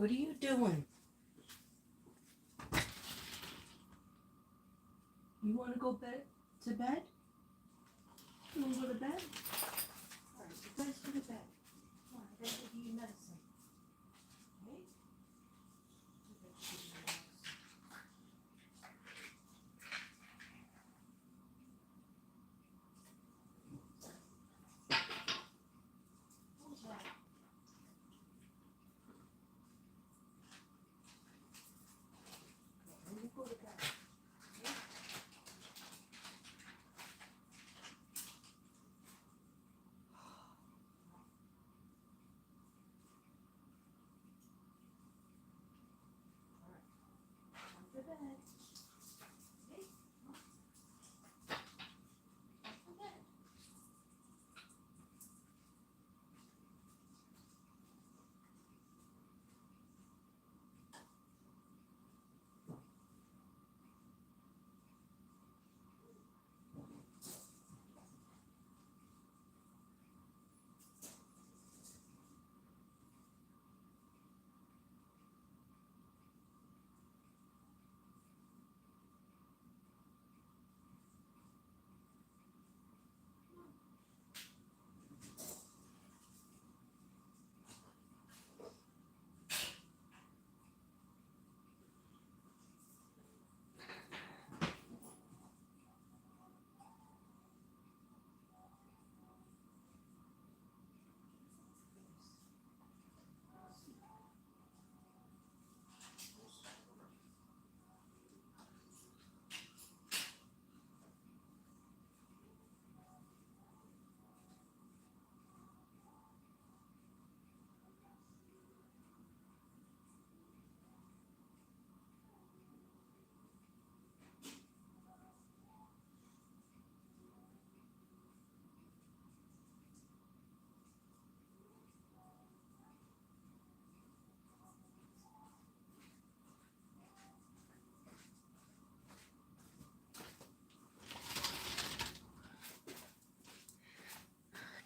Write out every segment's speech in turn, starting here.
What are you doing? You want to go to bed? You want to go to bed? All right, you guys go to bed. Come on, I gotta give you your medicine. Okay? You gotta give you your medicine. Who's that? Okay, you go to bed. Okay? All right. Come to bed. Okay? Come to bed.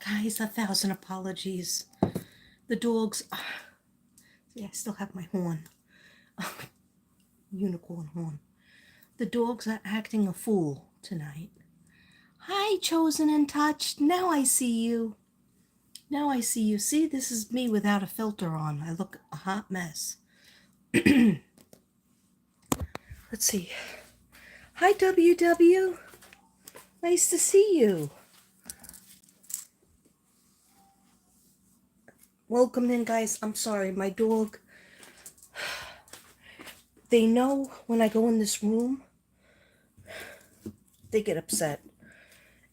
Guys, 1,000 apologies. The dogs. See, I still have my horn. Unicorn horn. The dogs are acting a fool tonight. Hi, chosen and touched. Now I see you. Now I see you. See, this is me without a filter on. I look a hot mess. Let's see. Hi, WW. Nice to see you. Welcome in, guys. I'm sorry. My dog, they know when I go in this room, they get upset.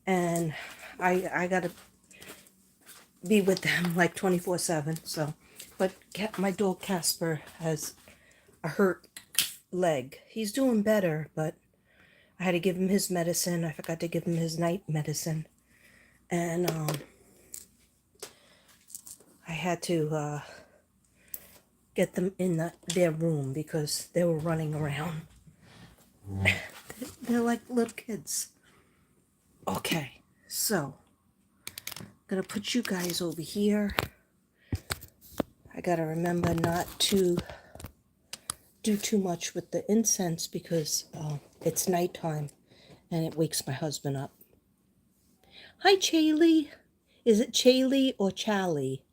And I gotta be with them like 24/7. So, but my dog Casper has a hurt leg. He's doing better, but I had to give him his medicine. I forgot to give him his night medicine, and I had to get them in their room because they were running around. They're like little kids. Okay, so I'm gonna put you guys over here. I gotta remember not to do too much with the incense because it's nighttime and it wakes my husband up. Hi, Chaley. Is it Chaley or Charlie?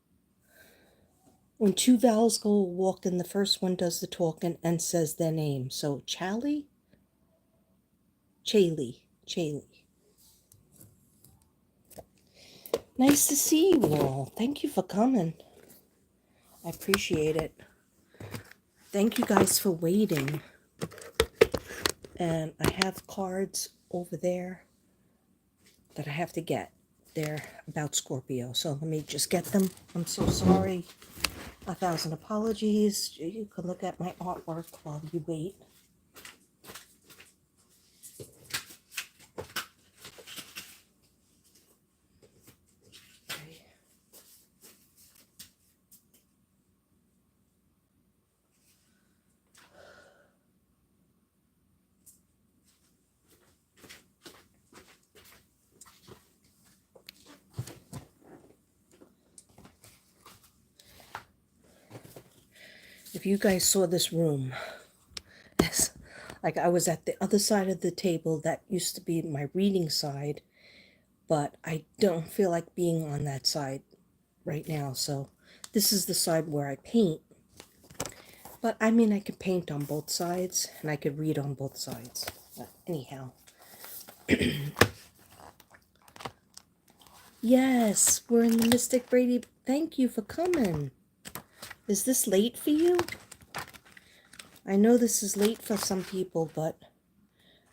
When two vowels go walking, the first one does the talking and says their name. So Charlie? Chaley. Nice to see you all. Thank you for coming. I appreciate it. Thank you guys for waiting. And I have cards over there that I have to get. They're about Scorpio. So let me just get them. I'm so sorry. 1,000 apologies. You can look at my artwork while you wait. Okay. If you guys saw this room, it's like I was at the other side of the table that used to be my reading side, but I don't feel like being on that side right now. So this is the side where I paint. But I mean, I could paint on both sides and I could read on both sides. But anyhow. Yes, we're in the Mystic Brady. Thank you for coming. Is this late for you? I know this is late for some people, but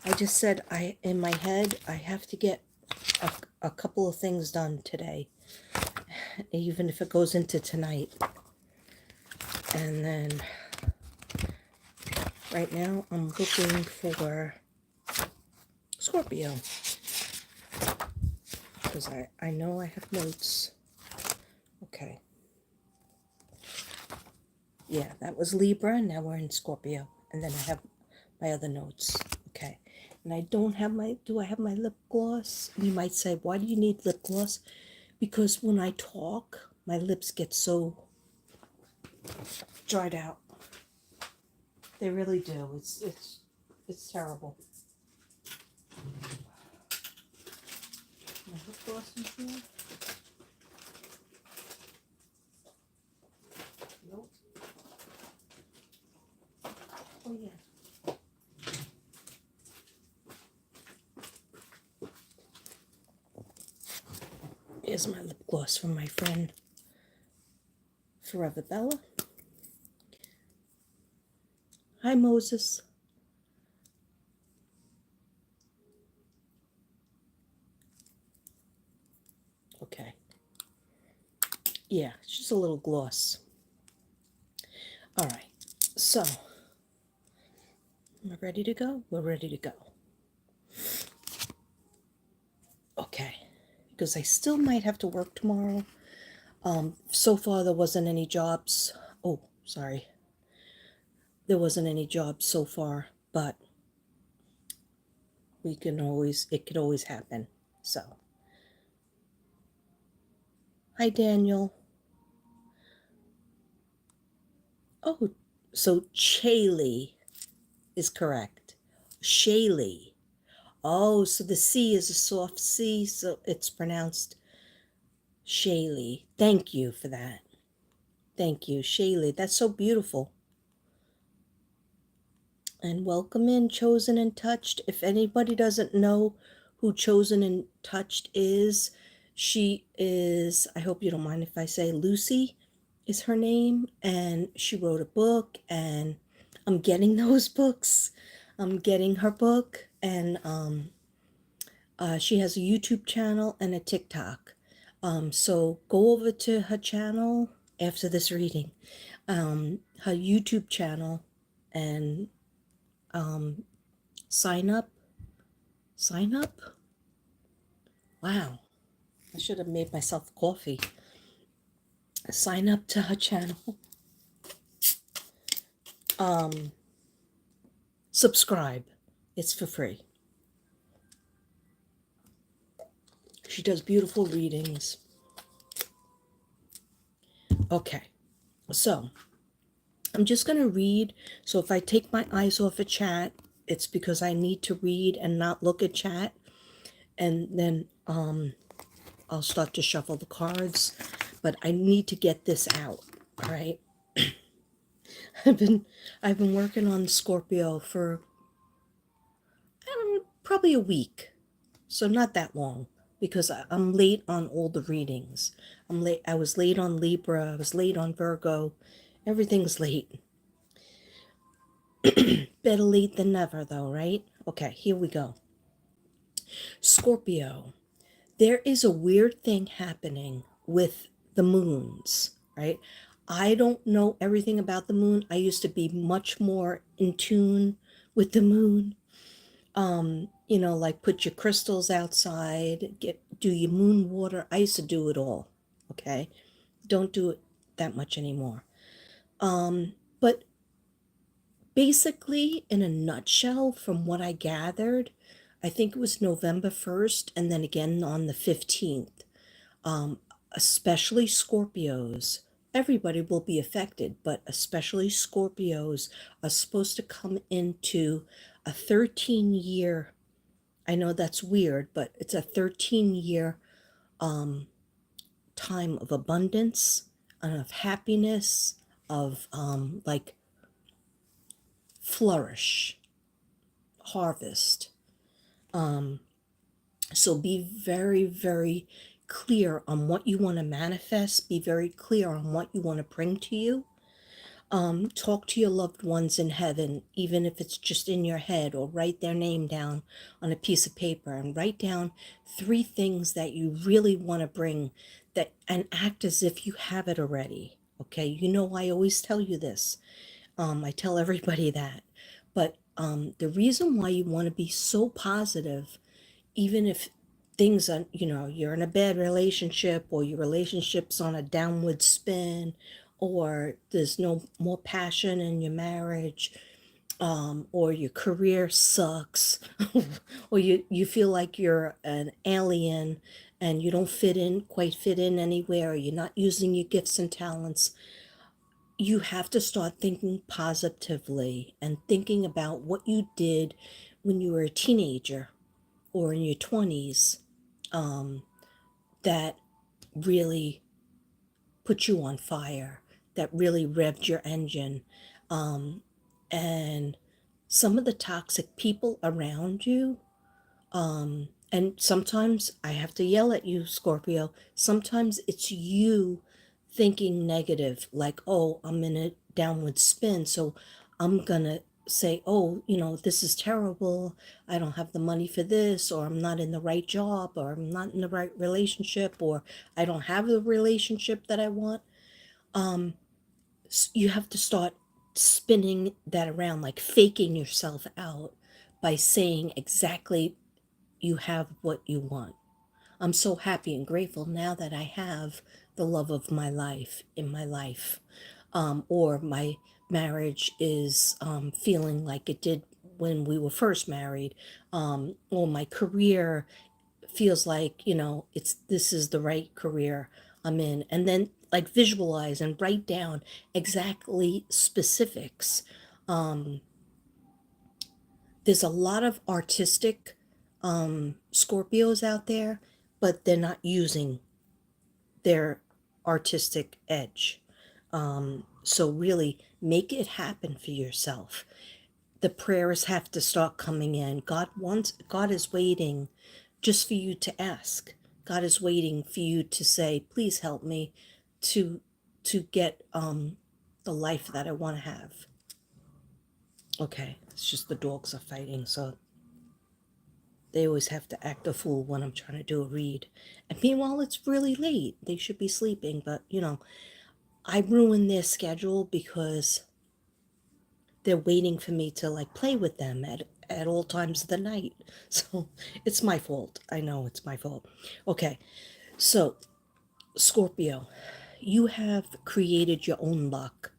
I just said in my head I have to get a couple of things done today, even if it goes into tonight. And then right now I'm looking for Scorpio because I know I have notes. Okay. Yeah, that was Libra. Now we're in Scorpio. And then I have my other notes. Okay. And I don't have do I have my lip gloss? You might say, why do you need lip gloss? Because when I talk, my lips get so dried out. They really do. It's terrible. My lip gloss in here? Nope. Oh yeah. Here's my lip gloss from my friend Forever Bella. Hi, Moses. Okay. Yeah, it's just a little gloss. All right. So, am I ready to go? We're ready to go. Okay. Because I still might have to work tomorrow. So far, there wasn't any jobs. Oh, sorry. There wasn't any jobs so far, but it could always happen. So, hi, Daniel. Oh, so Chaley is correct. Shaylee. Oh, so the C is a soft C, so it's pronounced Shaylee. Thank you for that. Thank you, Shaylee. That's so beautiful. And welcome in, Chosen and Touched. If anybody doesn't know who Chosen and Touched is, she is, I hope you don't mind if I say Lucy is her name, and she wrote a book, and I'm getting those books. I'm getting her book, and she has a YouTube channel and a TikTok. So go over to her channel after this reading, her YouTube channel, and sign up. Sign up? Wow. I should have made myself coffee. Sign up to her channel. Subscribe. It's for free. She does beautiful readings. Okay. So, I'm just going to read. So if I take my eyes off a chat, it's because I need to read and not look at chat. And then I'll start to shuffle the cards. But I need to get this out. All right. I've been working on Scorpio for probably a week. So not that long, because I'm late on all the readings. I'm late. I was late on Libra. I was late on Virgo. Everything's late. Better late than never, though, right? Okay, here we go. Scorpio. There is a weird thing happening with the moons, right? I don't know everything about the moon. I used to be much more in tune with the moon. Like put your crystals outside, do your moon water. I used to do it all. Okay. Don't do it that much anymore. But basically, in a nutshell, from what I gathered, I think it was November 1st and then again on the 15th, especially Scorpios, everybody will be affected, but especially Scorpios are supposed to come into a 13-year, I know that's weird, but it's a 13-year time of abundance and of happiness, of like flourish, harvest. So be very, very clear on what you want to manifest. Be very clear on what you want to bring to you. Talk to your loved ones in heaven, even if it's just in your head, or write their name down on a piece of paper and write down 3 things that you really want to bring that and act as if you have it already. Okay, you know, I always tell you this. I tell everybody that. But the reason why you want to be so positive, even if things are, you know, you're in a bad relationship, or your relationship's on a downward spin, or there's no more passion in your marriage, or your career sucks, or you feel like you're an alien and you don't quite fit in anywhere, or you're not using your gifts and talents. You have to start thinking positively and thinking about what you did when you were a teenager or in your 20s, that really put you on fire, that really revved your engine. And some of the toxic people around you, and sometimes I have to yell at you, Scorpio, sometimes it's you thinking negative, like, oh, I'm in a downward spin, so I'm gonna say, oh, you know, this is terrible. I don't have the money for this, or I'm not in the right job, or I'm not in the right relationship, or I don't have the relationship that I want. You have to start spinning that around, like faking yourself out by saying exactly you have what you want. I'm so happy and grateful now that I have the love of my life in my life, or my marriage is feeling like it did when we were first married, or my career feels like, you know, this is the right career I'm in. And then like visualize and write down exactly specifics. There's a lot of artistic Scorpios out there, but they're not using their artistic edge. So really make it happen for yourself. The prayers have to start coming in. God is waiting just for you to ask. God is waiting for you to say, please help me to get the life that I want to have. Okay, it's just the dogs are fighting, so they always have to act a fool when I'm trying to do a read. And meanwhile, it's really late. They should be sleeping, but you know, I ruin their schedule because they're waiting for me to like play with them at all times of the night. So it's my fault. I know it's my fault. Okay, so Scorpio, you have created your own luck.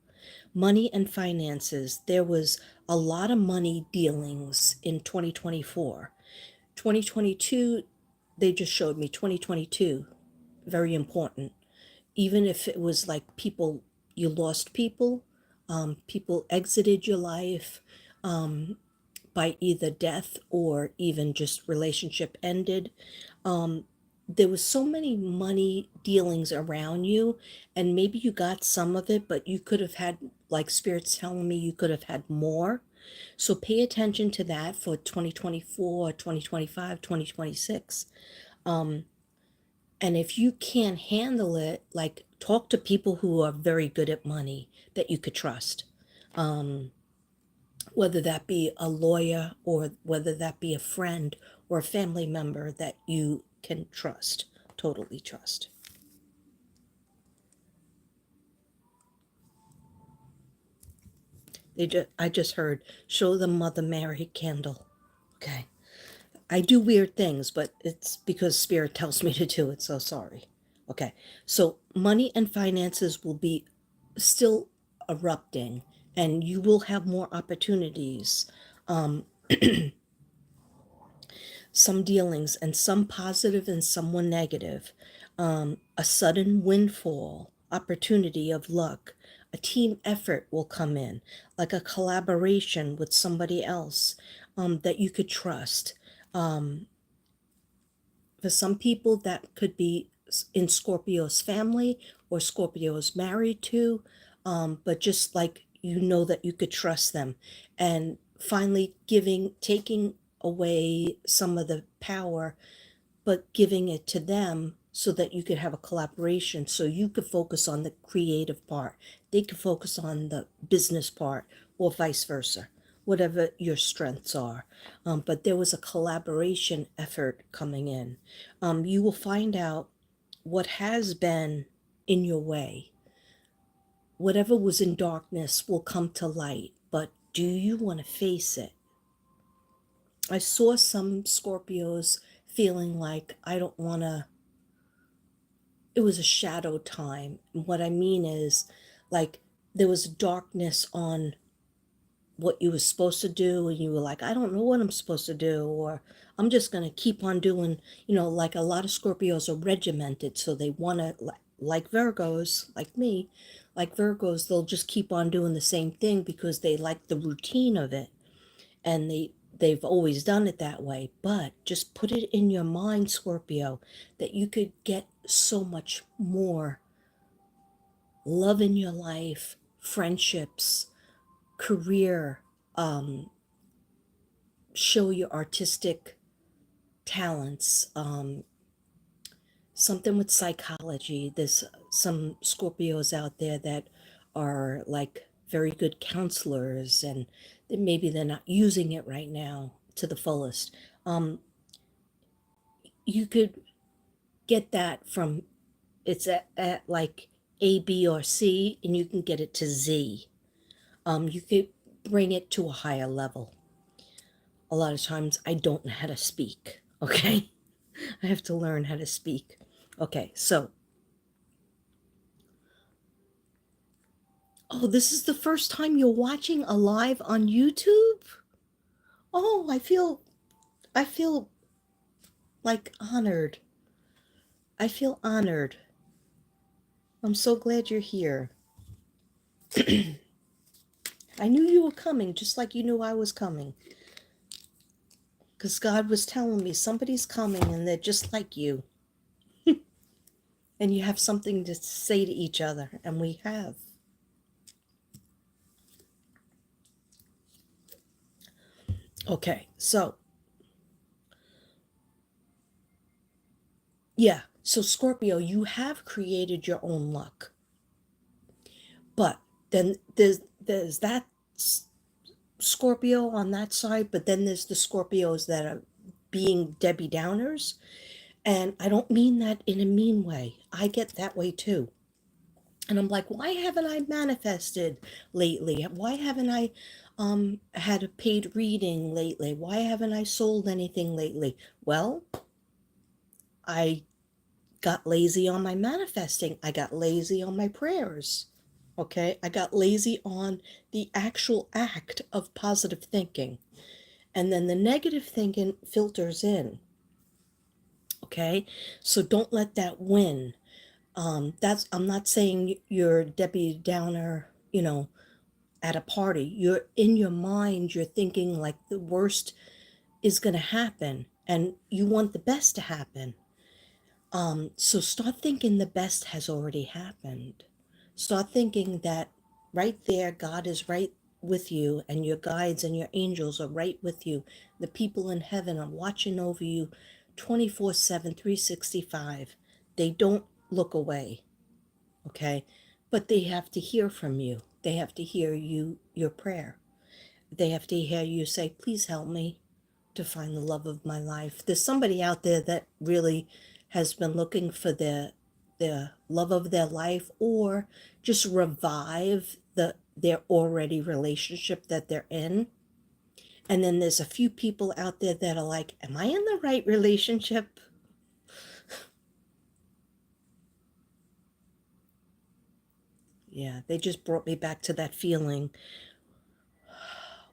Money and finances. There was a lot of money dealings in 2024. 2022, they just showed me 2022, very important. Even if it was like people, you lost people, people exited your life by either death or even just relationship ended. There was so many money dealings around you, and maybe you got some of it, but you could have had, like spirits telling me, you could have had more. So pay attention to that for 2024, 2025, 2026. And if you can't handle it, like talk to people who are very good at money that you could trust. Whether that be a lawyer, or whether that be a friend or a family member that you can trust, totally trust. I just heard, show the Mother Mary candle. Okay. I do weird things, but it's because Spirit tells me to do it, so sorry. Okay. So money and finances will be still erupting, and you will have more opportunities, some dealings, and some positive and some were negative. A sudden windfall, opportunity of luck. A team effort will come in, like a collaboration with somebody else that you could trust. Um, for some people, that could be in Scorpio's family or Scorpio's married to, but just like you know that you could trust them. And finally, taking away some of the power but giving it to them so that you could have a collaboration, so you could focus on the creative part, they could focus on the business part, or vice versa, whatever your strengths are. But there was a collaboration effort coming in. You will find out what has been in your way. Whatever was in darkness will come to light, but do you want to face it? I saw some Scorpios feeling like, I don't want to, it was a shadow time. And what I mean is, like, there was darkness on what you were supposed to do, and you were like, I don't know what I'm supposed to do, or I'm just going to keep on doing, like a lot of Scorpios are regimented, so they want to, like Virgos, like me, like Virgos, they'll just keep on doing the same thing because they like the routine of it, and they've always done it that way. But just put it in your mind, Scorpio, that you could get so much more love in your life, friendships, career, show your artistic talents, something with psychology. There's some Scorpios out there that are like very good counselors, and maybe they're not using it right now to the fullest. You could get that from, it's at like A, B, or C, and you can get it to Z. You could bring it to a higher level. A lot of times I don't know how to speak, okay? I have to learn how to speak. Okay, so, oh, this is the first time you're watching a live on YouTube? Oh, I feel like honored. I feel honored. I'm so glad you're here. I knew you were coming, just like you knew I was coming. Because God was telling me somebody's coming and they're just like you. And you have something to say to each other, and we have. Okay, so, yeah, so Scorpio, you have created your own luck. But then there's that Scorpio on that side, but then there's the Scorpios that are being Debbie Downers. And I don't mean that in a mean way. I get that way too. And I'm like, why haven't I manifested lately? Why haven't I had a paid reading lately? Why haven't I sold anything lately? Well, I got lazy on my manifesting. I got lazy on my prayers. Okay, I got lazy on the actual act of positive thinking. And then the negative thinking filters in. Okay, so don't let that win. That's, I'm not saying you're Debbie Downer, at a party. You're in your mind, you're thinking like the worst is going to happen and you want the best to happen. So start thinking the best has already happened. Start thinking that right there, God is right with you, and your guides and your angels are right with you. The people in heaven are watching over you 24/7, 365. They don't look away, okay? But they have to hear from you. They have to hear your prayer. They have to hear you say, please help me to find the love of my life. There's somebody out there that really has been looking for the love of their life, or just revive their already relationship that they're in. And then there's a few people out there that are like, am I in the right relationship? Yeah, they just brought me back to that feeling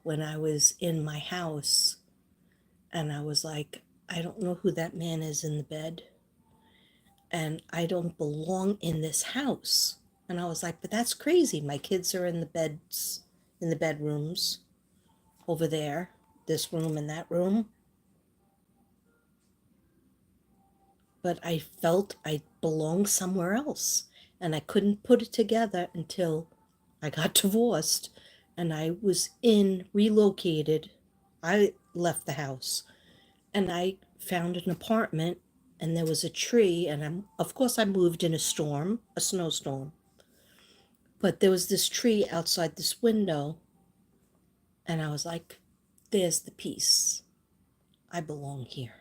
when I was in my house and I was like, I don't know who that man is in the bed, and I don't belong in this house. And I was like, but that's crazy. My kids are in the beds, in the bedrooms over there, this room and that room. But I felt I belonged somewhere else. And I couldn't put it together until I got divorced and I was relocated. I left the house and I found an apartment and there was a tree. And of course, I moved in a storm, a snowstorm. But there was this tree outside this window. And I was like, there's the peace. I belong here.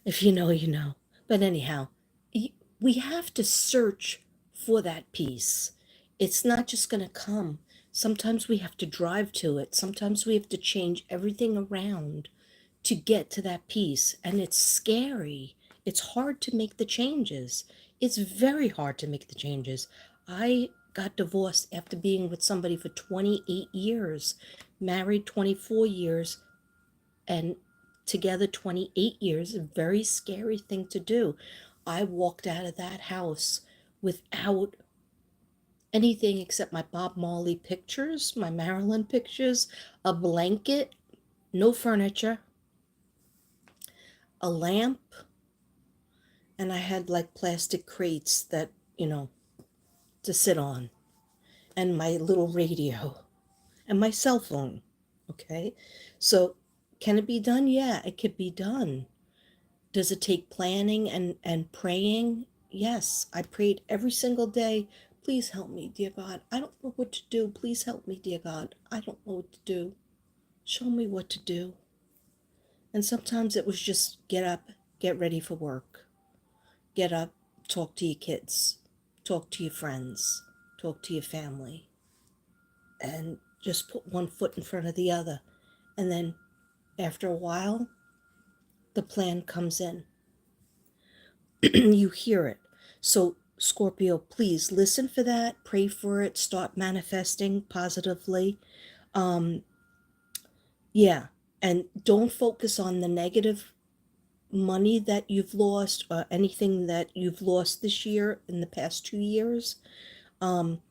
If you know, you know. But anyhow, we have to search for that peace. It's not just going to come. Sometimes we have to drive to it. Sometimes we have to change everything around to get to that peace. And it's scary. It's hard to make the changes. It's very hard to make the changes. I got divorced after being with somebody for 28 years, married 24 years, and together 28 years. A very scary thing to do. I walked out of that house without anything except my Bob Marley pictures, my Marilyn pictures, a blanket, no furniture, a lamp, and I had like plastic crates that, to sit on, and my little radio, and my cell phone. Okay. So, can it be done? Yeah, it could be done. Does it take planning and praying? Yes, I prayed every single day. Please help me, dear God. I don't know what to do. Please help me, dear God. I don't know what to do. Show me what to do. And sometimes it was just get up, get ready for work. Get up, talk to your kids, talk to your friends, talk to your family, and just put one foot in front of the other. And then after a while, the plan comes in. You hear it. So, Scorpio, please listen for that, pray for it, start manifesting positively. Um, yeah, and don't focus on the negative money that you've lost or anything that you've lost this year in the past 2 years. Um,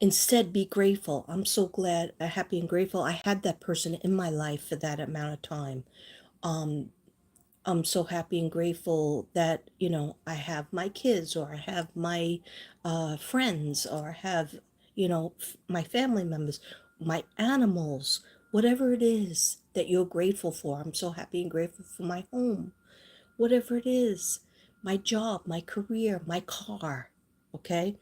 Instead, be grateful. I'm so glad, happy and grateful I had that person in my life for that amount of time. Um, I'm so happy and grateful that, I have my kids or I have my friends or I have, my family members, my animals, whatever it is that you're grateful for. I'm so happy and grateful for my home, whatever it is, my job, my career, my car. Okay.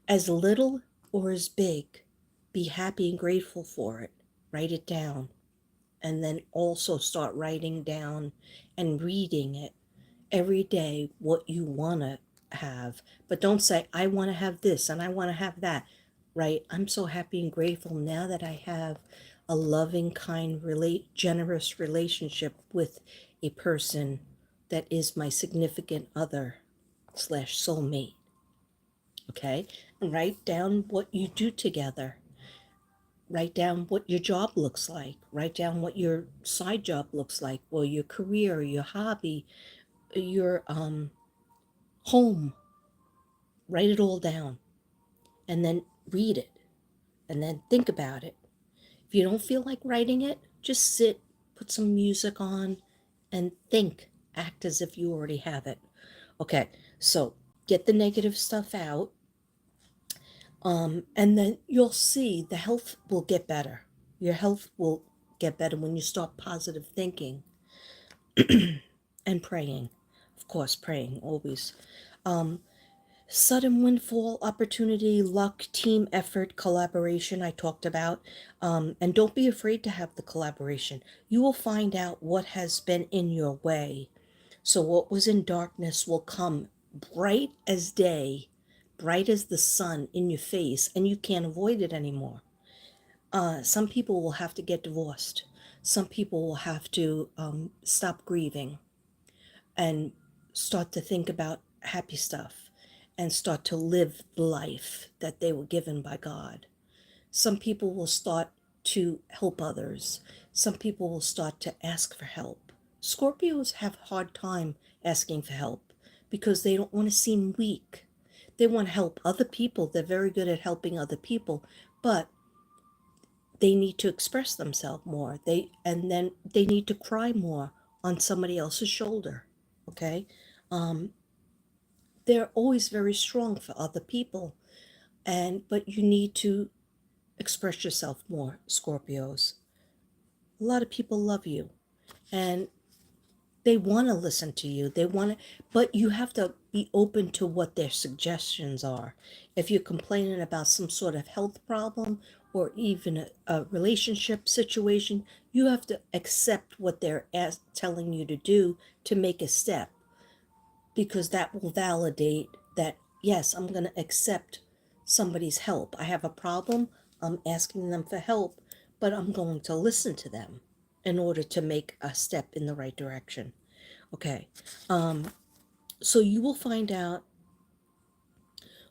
As little or as big, be happy and grateful for it. Write it down. And then also start writing down and reading it every day what you want to have. But don't say, I want to have this and I want to have that, right? I'm so happy and grateful now that I have a loving, kind, generous relationship with a person that is my significant other slash soulmate. Okay? And write down what you do together. Write down what your job looks like. Write down what your side job looks like, or your career, your hobby, your home. Write it all down and then read it and then think about it. If you don't feel like writing it, just sit, put some music on, and think. Act as if you already have it. Okay, so get the negative stuff out, and then you'll see the health will get better. Your health will get better when you start positive thinking and praying. Of course, praying always. Um, Sudden windfall, opportunity, luck, team effort, collaboration, I talked about. And don't be afraid to have the collaboration. You will find out what has been in your way. So, what was in darkness will come bright as day, bright as the sun in your face, and you can't avoid it anymore. Some people will have to get divorced. Some people will have to stop grieving and start to think about happy stuff and start to live the life that they were given by God. Some people will start to help others. Some people will start to ask for help. Scorpios have a hard time asking for help because they don't want to seem weak. They want to help other people. They're very good at helping other people, but they need to express themselves more. And then they need to cry more on somebody else's shoulder. Okay? Um, they're always very strong for other people, and but you need to express yourself more, Scorpios. A lot of people love you, and they want to listen to you. They want to, but you have to be open to what their suggestions are. If you're complaining about some sort of health problem or even a relationship situation, you have to accept what they're telling you to do to make a step, because that will validate that, yes, I'm going to accept somebody's help. I have a problem, I'm asking them for help, but I'm going to listen to them in order to make a step in the right direction. Okay. So you will find out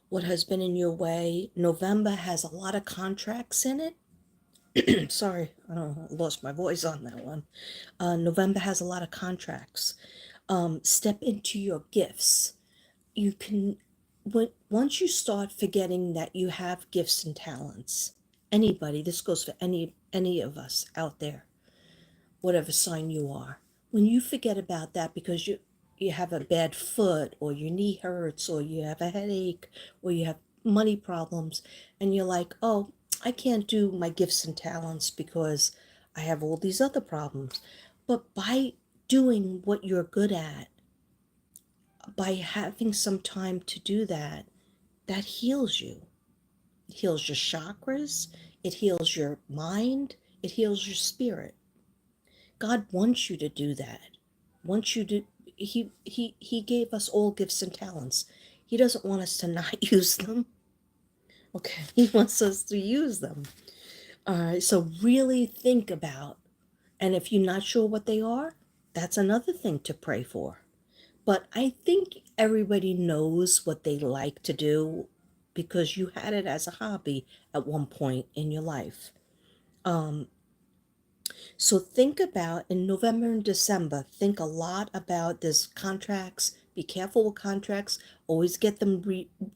what has been in your way. November has a lot of contracts in it. Sorry, I lost my voice on that one. November has a lot of contracts. Step into your gifts. You can, once you start forgetting that you have gifts and talents, anybody, this goes for any of us out there, whatever sign you are. When you forget about that because you have a bad foot, or your knee hurts, or you have a headache, or you have money problems, and you're like, oh, I can't do my gifts and talents because I have all these other problems. But by doing what you're good at, by having some time to do that, that heals you. It heals your chakras, it heals your mind, it heals your spirit. God wants you to do that. Wants you to, he gave us all gifts and talents. He doesn't want us to not use them. Okay. He wants us to use them. All right. So really think about, and if you're not sure what they are, that's another thing to pray for. But I think everybody knows what they like to do because you had it as a hobby at one point in your life. So think about, in November and December, think a lot about this contracts. Be careful with contracts. Always get them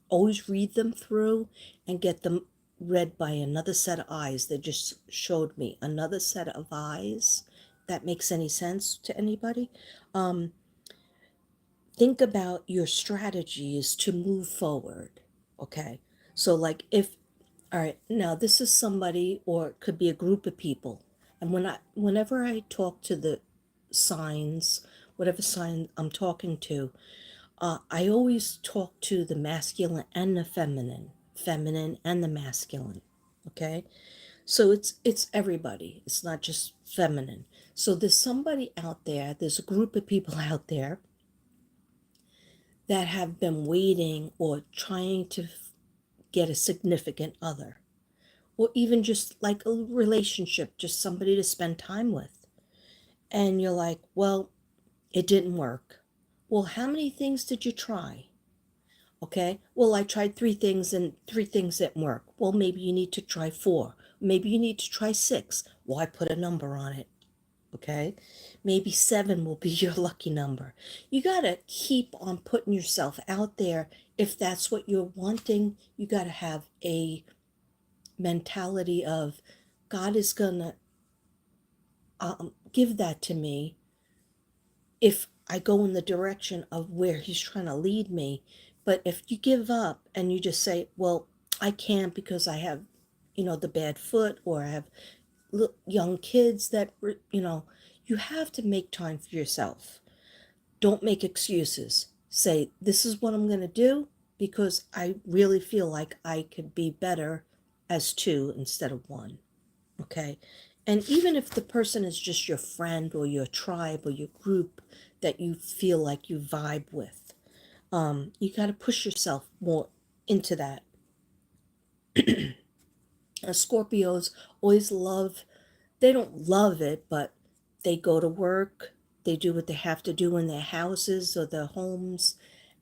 always read them through and get them read by another set of eyes. They just showed me another set of eyes. That makes any sense to anybody? Think about your strategies to move forward. Okay. So like, if, all right, now this is somebody, or it could be a group of people. And whenever I talk to the signs, whatever sign I'm talking to, I always talk to the masculine and the feminine and the masculine. Okay. So it's everybody. It's not just feminine. So there's somebody out there, there's a group of people out there that have been waiting or trying to get a significant other, or even just like a relationship, just somebody to spend time with. And you're like, well, it didn't work. Well, how many things did you try? Okay, well, I tried three things and three things didn't work. Well, maybe you need to try four. Maybe you need to try six. Well, I put a number on it. Okay, maybe seven will be your lucky number. You got to keep on putting yourself out there. If that's what you're wanting, you got to have a mentality of, God is gonna give that to me if I go in the direction of where he's trying to lead me. But if you give up and you just say, well, I can't because I have, the bad foot, or I have young kids that, you have to make time for yourself. Don't make excuses. Say, this is what I'm going to do because I really feel like I could be better as two instead of one. Okay. And even if the person is just your friend or your tribe or your group that you feel like you vibe with, you got to push yourself more into that. Scorpios always love, they don't love it, but they go to work, they do what they have to do in their houses or their homes,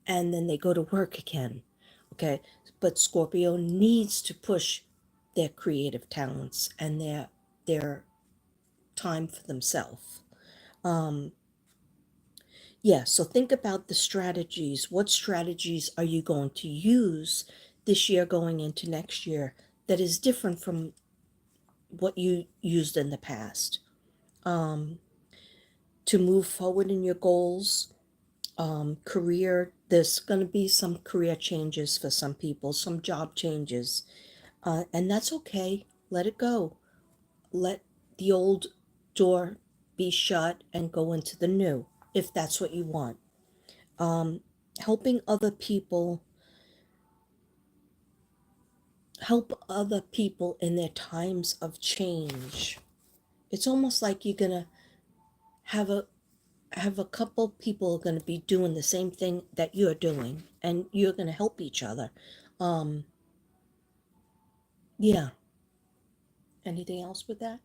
and then they go to work again. Okay. But Scorpio needs to push their creative talents and their time for themselves. Yeah, so think about the strategies. What strategies are you going to use this year going into next year that is different from what you used in the past? Um, to move forward in your goals, career, there's going to be some career changes for some people, some job changes, and that's okay. Let it go. Let the old door be shut and go into the new, if that's what you want. Um, helping other people, help other people in their times of change. It's almost like you're gonna have a couple people are gonna be doing the same thing that you're doing, and you're gonna help each other. Um, yeah. Anything else with that?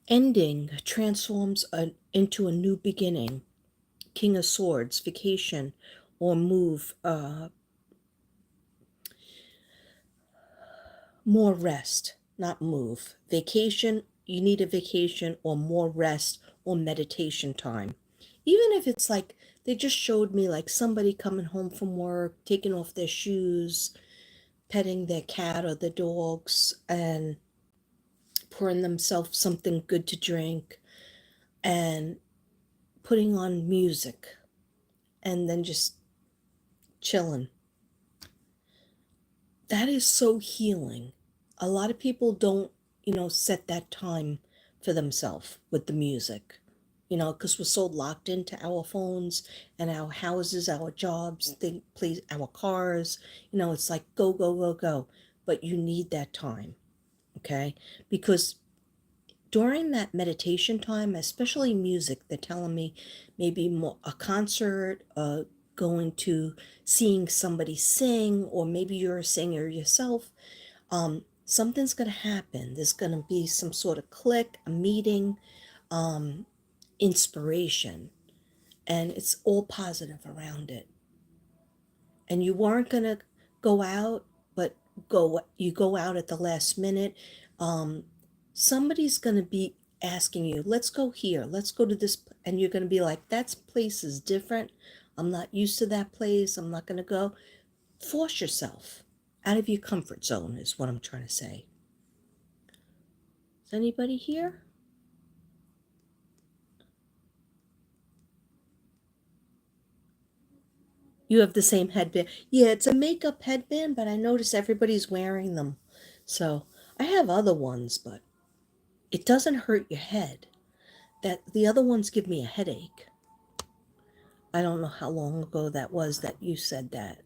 Ending transforms into a new beginning. King of Swords, vacation, or move, more rest, not move. Vacation, you need a vacation or more rest or meditation time. Even if it's like they just showed me like somebody coming home from work, taking off their shoes, petting their cat or the dogs, and pouring themselves something good to drink and putting on music and then just chilling. That is so healing. A lot of people don't, set that time for themselves with the music, because we're so locked into our phones and our houses, our jobs, please, our cars. It's like go, go, go, go. But you need that time, okay? Because during that meditation time, especially music, they're telling me maybe more a concert, going to seeing somebody sing, or maybe you're a singer yourself. Something's going to happen. There's going to be some sort of click, a meeting, um, inspiration, and it's all positive around it. And you weren't going to go out, but you go out at the last minute. Um, somebody's going to be asking you, let's go here, let's go to this, and you're going to be like, that place is different. I'm not used to that place. I'm not going to go. Force yourself out of your comfort zone is what I'm trying to say. Is anybody here? You have the same headband. Yeah, it's a makeup headband, but I notice everybody's wearing them. So I have other ones, but it doesn't hurt your head. That the other ones give me a headache. I don't know how long ago that was that you said that.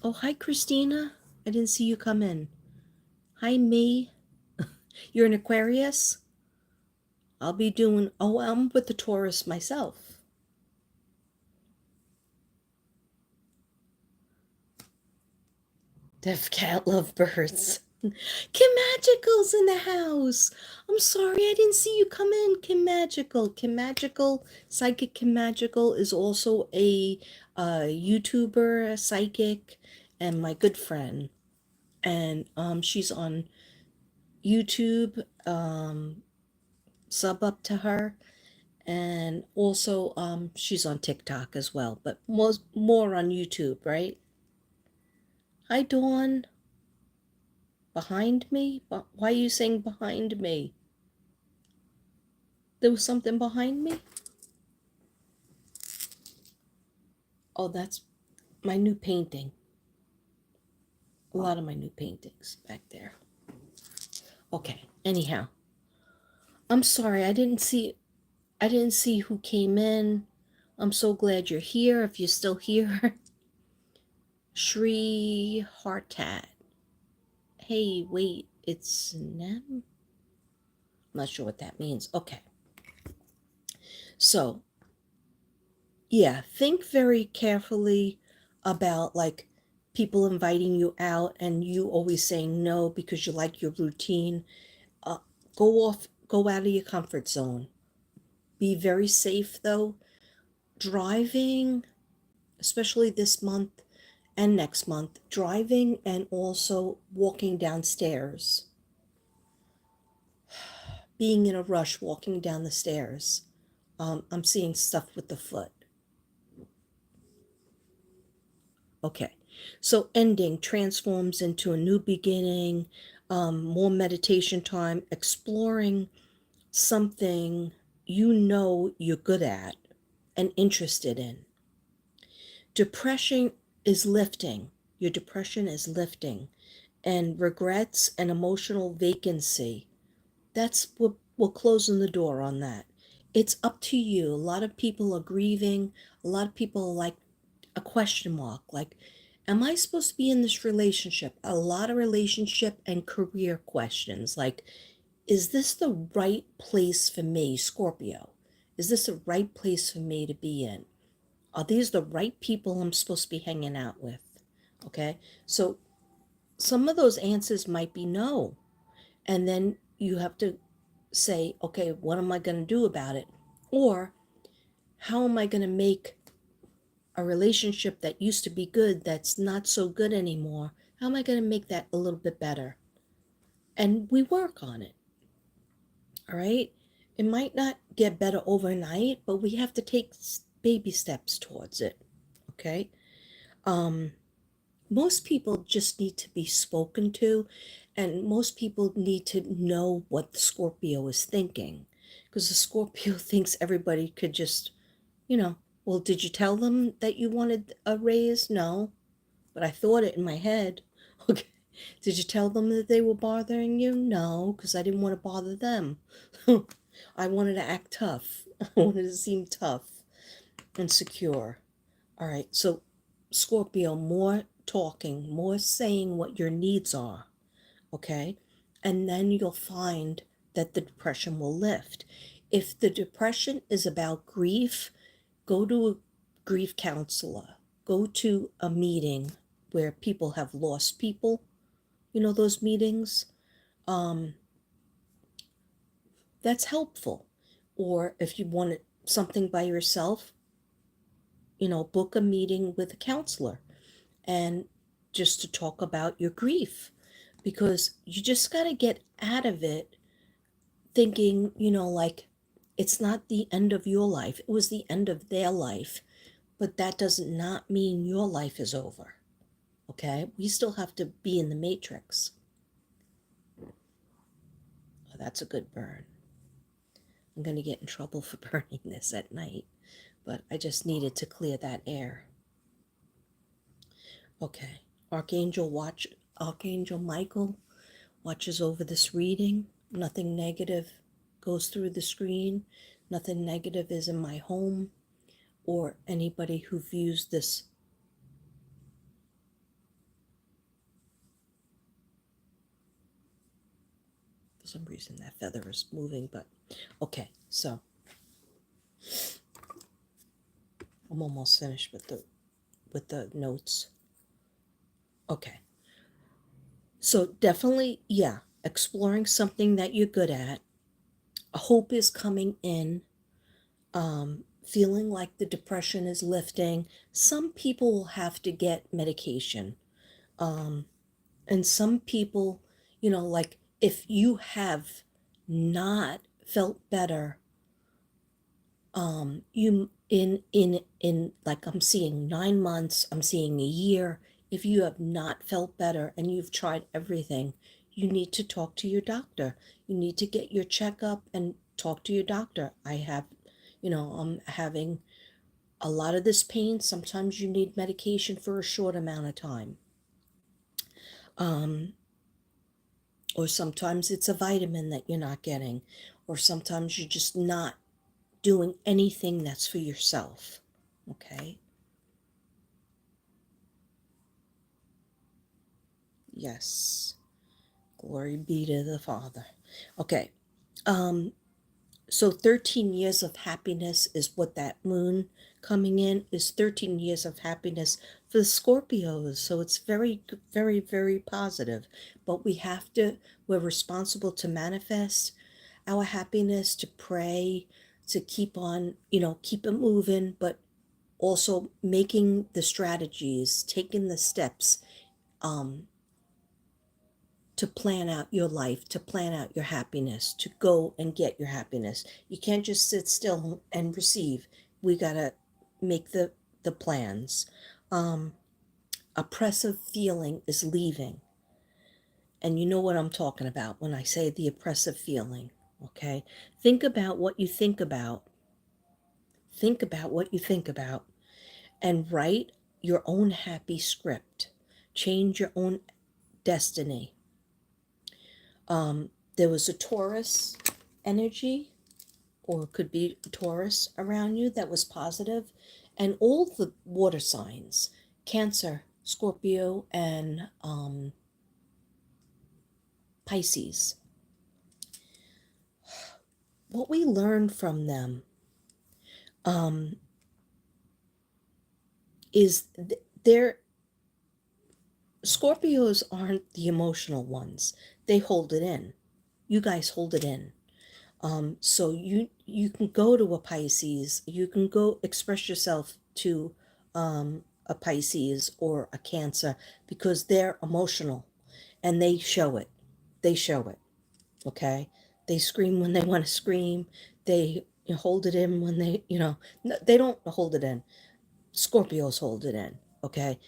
Oh, hi, Christina. I didn't see you come in. Hi, me. You're an Aquarius? I'll be doing, oh, I'm with the Taurus myself. Deaf cat love birds. Kim Magical's in the house. I'm sorry I didn't see you come in, Kim Magical. Kim Magical, Psychic Kim Magical is also a YouTuber, a psychic, and my good friend. And she's on YouTube. Sub up to her. And also she's on TikTok as well, but more on YouTube, right? Hi, Dawn. Behind me? Why are you saying behind me? There was something behind me? Oh, that's my new painting. A lot of my new paintings back there. Okay, anyhow. I'm sorry, I didn't see who came in. I'm so glad you're here if you're still here. Shri Hartat. Hey, wait, it's Nem? I'm not sure what that means. Okay. So, yeah, think very carefully about like people inviting you out and you always saying no because you like your routine. Uh, go out of your comfort zone. Be very safe though. driving, especially this month and next month, driving and also walking downstairs, being in a rush walking down the stairs. I'm seeing stuff with the foot. Okay. So ending transforms into a new beginning, more meditation time, exploring something you know you're good at and interested in. Depression is lifting. Your depression is lifting. And regrets and emotional vacancy, that's what we're closing the door on that. It's up to you. A lot of people are grieving. A lot of people are like a question mark. Like, am I supposed to be in this relationship? A lot of relationship and career questions. Like, is this the right place for me, Scorpio? Is this the right place for me to be in? Are these the right people I'm supposed to be hanging out with? Okay. So some of those answers might be no. And then you have to say, okay, what am I going to do about it? Or how am I going to make a relationship that used to be good that's not so good anymore? How am I going to make that a little bit better? And we work on it. All right. It might not get better overnight, but we have to take baby steps towards it. Okay. Um, Most people just need to be spoken to, and most people need to know what the Scorpio is thinking, because the Scorpio thinks everybody could just, you know, well, did you tell them that you wanted a raise? No, but I thought it in my head. Okay. Did you tell them that they were bothering you? No, because I didn't want to bother them. I wanted to act tough. I wanted to seem tough and secure. All right, so Scorpio, more talking, more saying what your needs are, okay? And then you'll find that the depression will lift. If the depression is about grief, go to a grief counselor, go to a meeting where people have lost people, you know, those meetings. Um, that's helpful. Or if you want something by yourself, you know, book a meeting with a counselor and just to talk about your grief, because you just got to get out of it thinking, you know, like it's not the end of your life. It was the end of their life, but that does not mean your life is over. Okay? We still have to be in the matrix. Oh, that's a good burn. I'm going to get in trouble for burning this at night, but I just needed to clear that air. Okay. Archangel Michael watches over this reading. Nothing negative goes through the screen. Nothing negative is in my home or anybody who views this. For some reason that feather is moving, but okay, so I'm almost finished with the notes. Okay. So definitely, yeah, exploring something that you're good at. Hope is coming in. Feeling like the depression is lifting. Some people will have to get medication. Um, and some people, you know, like if you have not felt better, you in like I'm seeing 9 months, I'm seeing a year. If you have not felt better and you've tried everything, you need to talk to your doctor. You need to get your checkup and talk to your doctor. I have, you know, I'm having a lot of this pain. Sometimes you need medication for a short amount of time. Um, or sometimes it's a vitamin that you're not getting, or sometimes you're just not doing anything that's for yourself. Okay? Yes. Glory be to the Father. Okay. Um, so 13 years of happiness is what that moon coming in is 13 years of happiness for the Scorpios. So it's very, very, very positive. But we're responsible to manifest our happiness, to pray, to keep on, you know, keep it moving. But also making the strategies, taking the steps to plan out your life, to plan out your happiness, to go and get your happiness. You can't just sit still and receive. We got to make the plans. Oppressive feeling is leaving. And you know what I'm talking about when I say the oppressive feeling, okay? Think about what you think about. Think about what you think about and write your own happy script. Change your own destiny. There was a Taurus energy, or it could be Taurus around you that was positive, and all the water signs, Cancer, Scorpio, and Pisces. What we learned from them is they're Scorpios aren't the emotional ones. They hold it in. You guys hold it in. So you can go to a Pisces, you can go express yourself to a Pisces or a Cancer because they're emotional and they show it. They show it. Okay, they scream when they want to scream. They hold it in when they don't hold it in. Scorpios hold it in. Okay,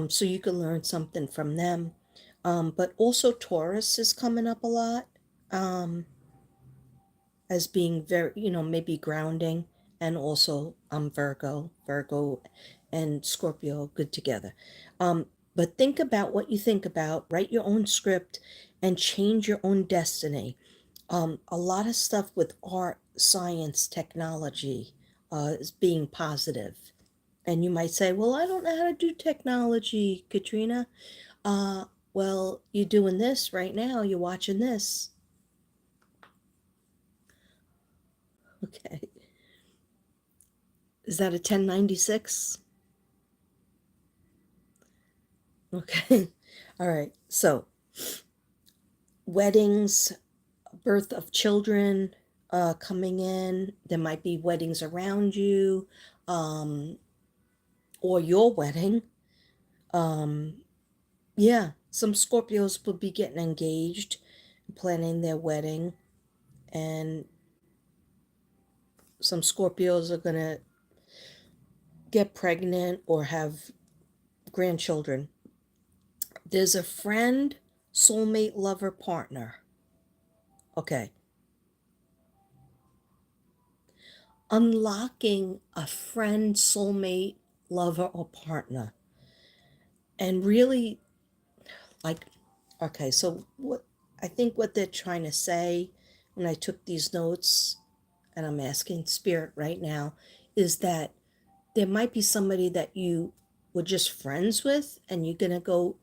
so you can learn something from them. But also Taurus is coming up a lot. As being very, maybe grounding, and also Virgo and Scorpio good together. But think about what you think about, write your own script, and change your own destiny. A lot of stuff with art, science, technology is being positive. And you might say, well, I don't know how to do technology, Katrina. Uh, well, you're doing this right now, you're watching this. Okay. Is that a 1096? Okay. All right. So, weddings, birth of children coming in. There might be weddings around you, um, or your wedding. Um, yeah, some Scorpios will be getting engaged, planning their wedding, and some Scorpios are going to get pregnant or have grandchildren. There's a friend, soulmate, lover, partner. Okay. Unlocking a friend, soulmate, lover, or partner. And really, like, okay, so what I think what they're trying to say when I took these notes, and I'm asking Spirit right now, is that there might be somebody that you were just friends with, and you're going to go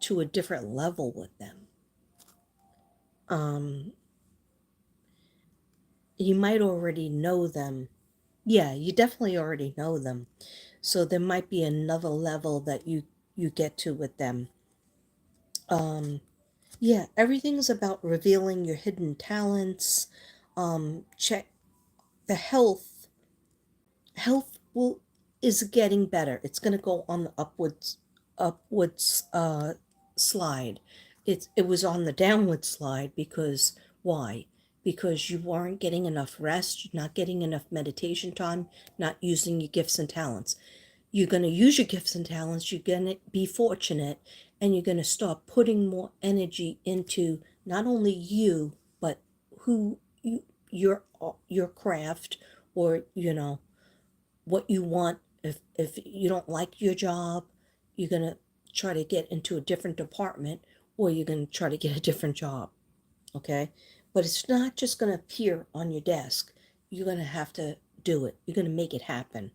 to a different level with them. Um, you might already know them. Yeah, you definitely already know them. So there might be another level that you get to with them. Yeah, everything's about revealing your hidden talents. Check the health will is getting better. It's going to go on the upwards slide. It was on the downward slide because why? Because you weren't getting enough rest, you're not getting enough meditation time, not using your gifts and talents. You're going to use your gifts and talents, you're going to be fortunate, and you're going to start putting more energy into not only you, but who your craft, or what you want. If you don't like your job, you're going to try to get into a different department, or you're going to try to get a different job. Okay, but it's not just going to appear on your desk. You're going to have to do it. You're going to make it happen.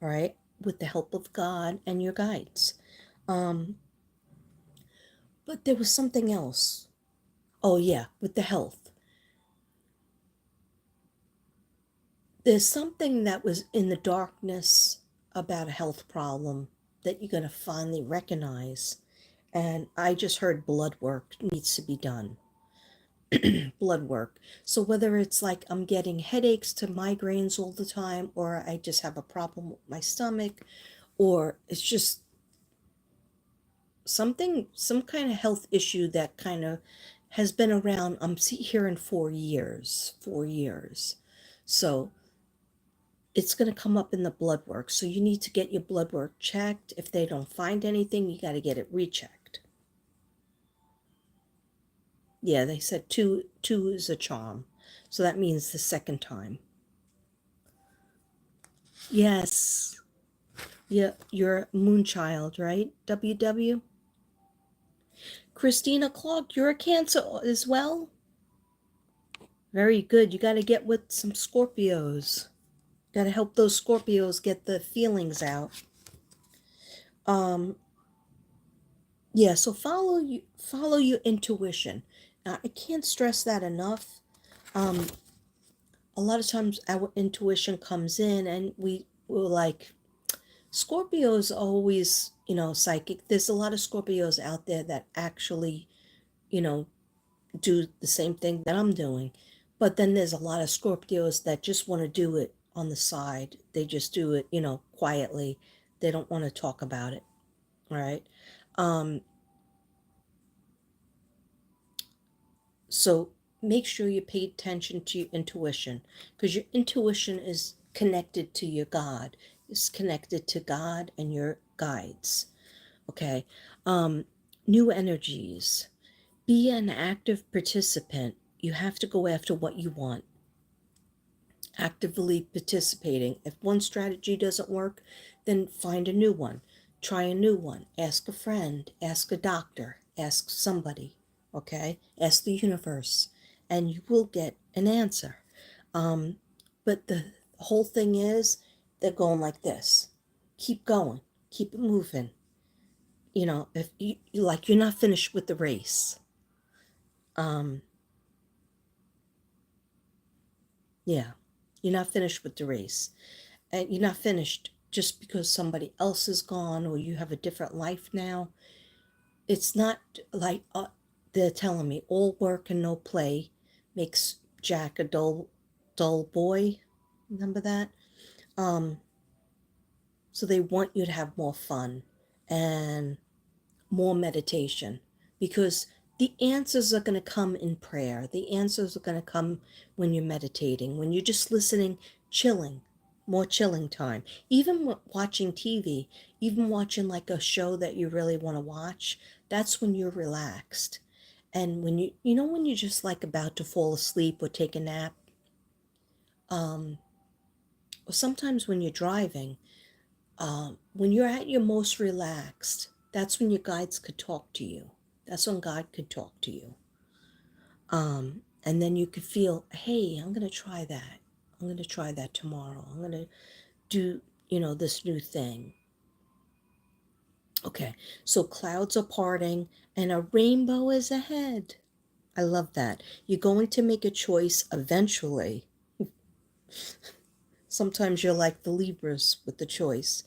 All right, with the help of God and your guides. um but there was something else. Oh yeah, with the health, there's something that was in the darkness about a health problem that you're going to finally recognize. And I just heard blood work needs to be done. blood work. So whether it's like I'm getting headaches to migraines all the time, or I just have a problem with my stomach, or it's just something, some kind of health issue that kind of has been around, I'm hearing 4 years, 4 years. So it's going to come up in the blood work. So you need to get your blood work checked. If they don't find anything, you got to get it rechecked. Yeah, they said two is a charm. So that means the second time. Yes. Yeah, you're a moon child, right? WW. Christina Clark, you're a Cancer as well? Very good. You got to get with some Scorpios. Got to help those Scorpios get the feelings out. Um, yeah, so follow your intuition. Now, I can't stress that enough. Um, a lot of times our intuition comes in and we're like, Scorpios always, psychic. There's a lot of Scorpios out there that actually, you know, do the same thing that I'm doing. But then there's a lot of Scorpios that just want to do it on the side. They just do it, quietly. They don't want to talk about it, right? Um, so make sure you pay attention to your intuition, because your intuition is connected to your God. It's connected to God and your guides. Okay. Um, New energies. Be an active participant. You have to go after what you want. Actively participating. If one strategy doesn't work, then find a new one. Try a new one. Ask a friend, ask a doctor, ask somebody, okay? Ask the universe, and you will get an answer. Um, but the whole thing is, they're going like this. Keep going, keep it moving. If like, you're not finished with the race. Um, yeah, you're not finished with the race. And you're not finished just because somebody else is gone or you have a different life now. It's not like they're telling me all work and no play makes Jack a dull boy. Remember that? Um, so they want you to have more fun and more meditation, because the answers are going to come in prayer. The answers are going to come when you're meditating, when you're just listening, chilling, more chilling time. Even watching TV, even watching like a show that you really want to watch, that's when you're relaxed. And when when you're just like about to fall asleep or take a nap, um, or sometimes when you're driving, when you're at your most relaxed, that's when your guides could talk to you. That's when God could talk to you. And then you could feel, hey, I'm going to try that. I'm going to try that tomorrow. I'm going to do, this new thing. Okay, so clouds are parting and a rainbow is ahead. I love that. You're going to make a choice eventually. Sometimes you're like the Libras with the choice.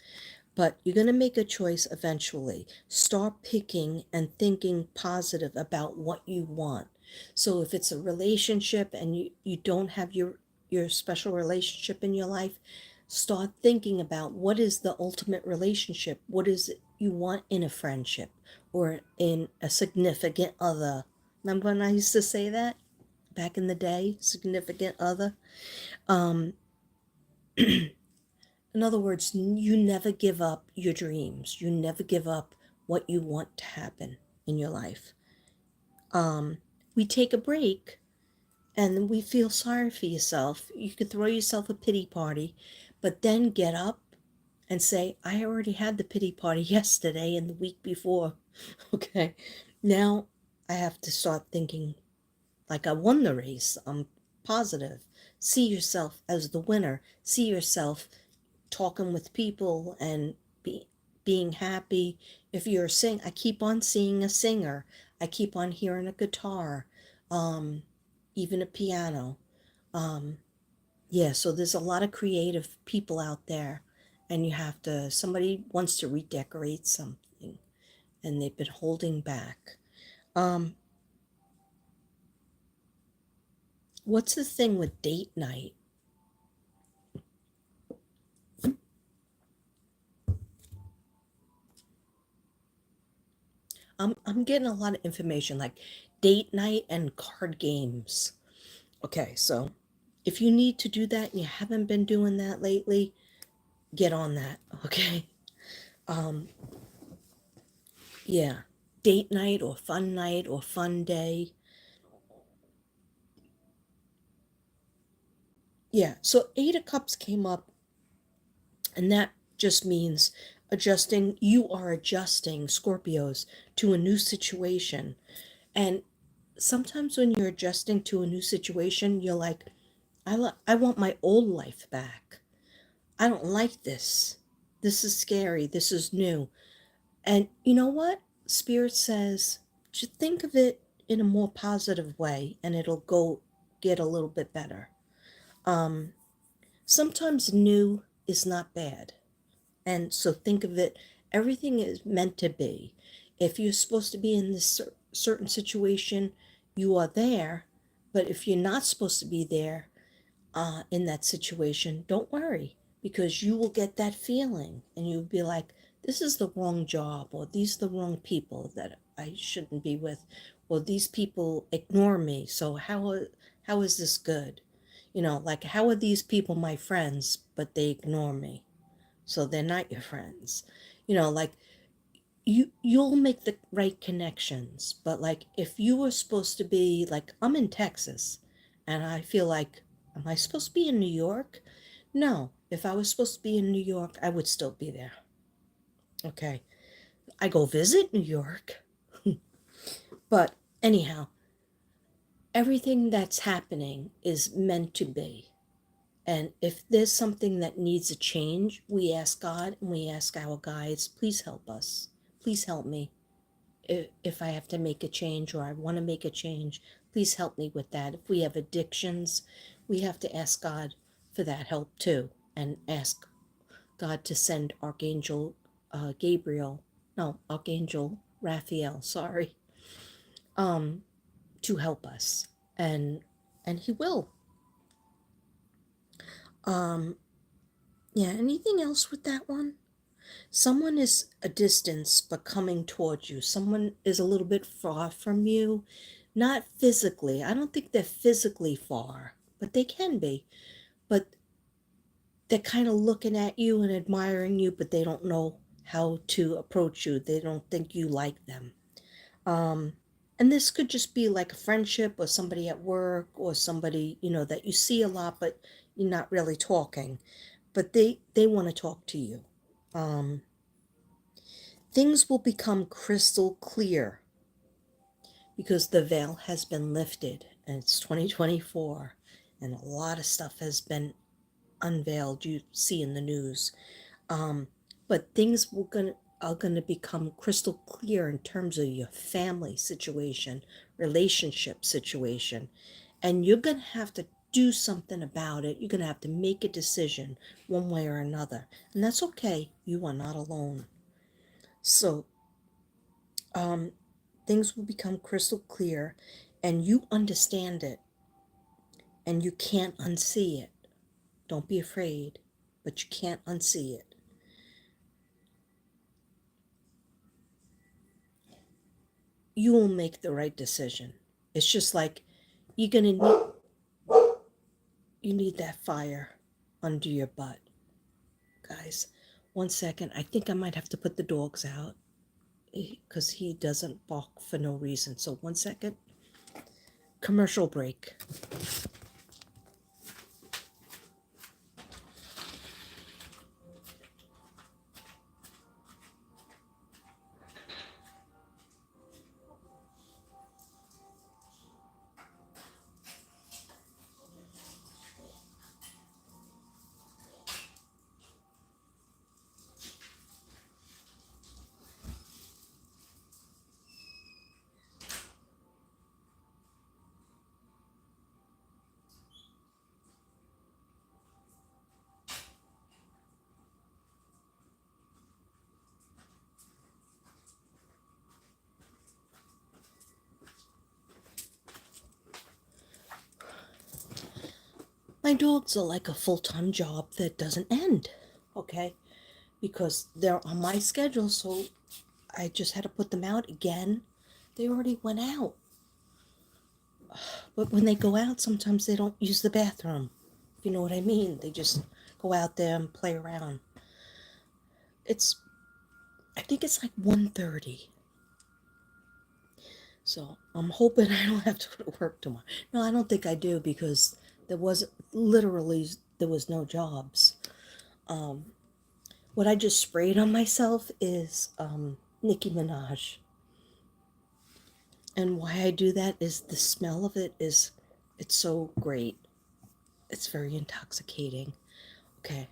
But you're going to make a choice eventually. Start picking and thinking positive about what you want. So if it's a relationship and you don't have your special relationship in your life, start thinking about what is the ultimate relationship. What is it you want in a friendship or in a significant other? Remember when I used to say that back in the day? Significant other. Um, In other words, you never give up your dreams. You never give up what you want to happen in your life. We take a break and we feel sorry for yourself. You could throw yourself a pity party, but then get up and say, I already had the pity party yesterday and the week before. Okay, now I have to start thinking like I won the race. I'm positive. See yourself as the winner. See yourself talking with people and being happy. If you're a sing, I keep on seeing a singer. I keep on hearing a guitar, um, even a piano. Um, yeah, so there's a lot of creative people out there, and you have to. Somebody wants to redecorate something, and they've been holding back. Um, What's the thing with date night? I'm getting a lot of information like date night and card games. Okay, so if you need to do that and you haven't been doing that lately, get on that, okay? Um, yeah, date night or fun day. Yeah, so Eight of Cups came up, and that just means adjusting. You are adjusting, Scorpios, to a new situation. And sometimes when you're adjusting to a new situation, you're like, I want my old life back. I don't like this. This is scary. This is new. And you know what? Spirit says, just think of it in a more positive way and it'll go get a little bit better. Um, Sometimes new is not bad. And so think of it, everything is meant to be. If you're supposed to be in this certain situation, you are there. But if you're not supposed to be there, in that situation, don't worry because you will get that feeling and you'll be like, this is the wrong job, or these are the wrong people that I shouldn't be with, or these people ignore me. So how is this good? You know, like how are these people my friends, but they ignore me? So they're not your friends. You know, like you'll make the right connections, but like if you were supposed to be like I'm in Texas and I feel like am I supposed to be in New York? No, if I was supposed to be in New York, I would still be there. Okay. I go visit New York. But anyhow, everything that's happening is meant to be. And if there's something that needs a change, we ask God and we ask our guides, please help us. Please help me. If I have to make a change or I want to make a change, please help me with that. If we have addictions, we have to ask God for that help too and ask God to send Archangel Gabriel, no, Archangel Raphael, sorry, um, to help us. And he will. Um, yeah, anything else with that one? Someone is a distance but coming towards you. Someone is a little bit far from you. Not physically. I don't think they're physically far, but they can be. But they're kind of looking at you and admiring you, but they don't know how to approach you. They don't think you like them. Um, and this could just be like a friendship or somebody at work or somebody, you know, that you see a lot, but you're not really talking. But they want to talk to you. Um, Things will become crystal clear because the veil has been lifted and it's 2024 and a lot of stuff has been unveiled you see in the news. But things are going to become crystal clear in terms of your family situation, relationship situation, and you're going to have to do something about it. You're going to have to make a decision one way or another, and that's okay. You are not alone. So um, things will become crystal clear and you understand it and you can't unsee it. Don't be afraid, but you can't unsee it. You will make the right decision. It's just like you're gonna need you need that fire under your butt. Guys, one second. I think I might have to put the dogs out because he doesn't bark for no reason. So one second. Commercial break. My dogs are like a full-time job that doesn't end, okay? Because they're on my schedule, so I just had to put them out again. They already went out. But when they go out, sometimes they don't use the bathroom. If you know what I mean. They just go out there and play around. I think it's like 1:30. So I'm hoping I don't have to go to work tomorrow. No, I don't think I do, because there was no jobs. What I just sprayed on myself is Nicki Minaj. And why I do that is the smell of it's so great. It's very intoxicating. Okay.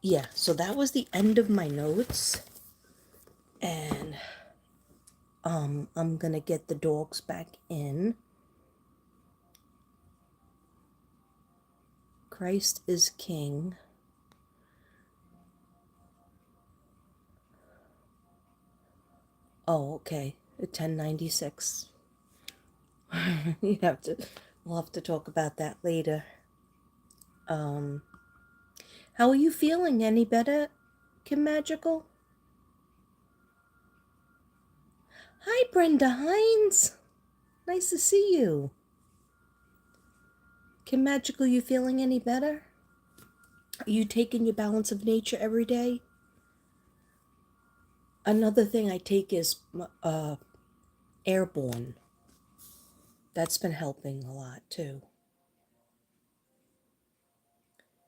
Yeah, so that was the end of my notes. And I'm gonna get the dogs back in. Christ is King. Oh, okay. 1096. We'll have to talk about that later. How are you feeling? Any better, Kim Magical? Hi, Brenda Hines. Nice to see you. Kim Magical, you feeling any better? Are you taking your balance of nature every day? Another thing I take is airborne. That's been helping a lot too.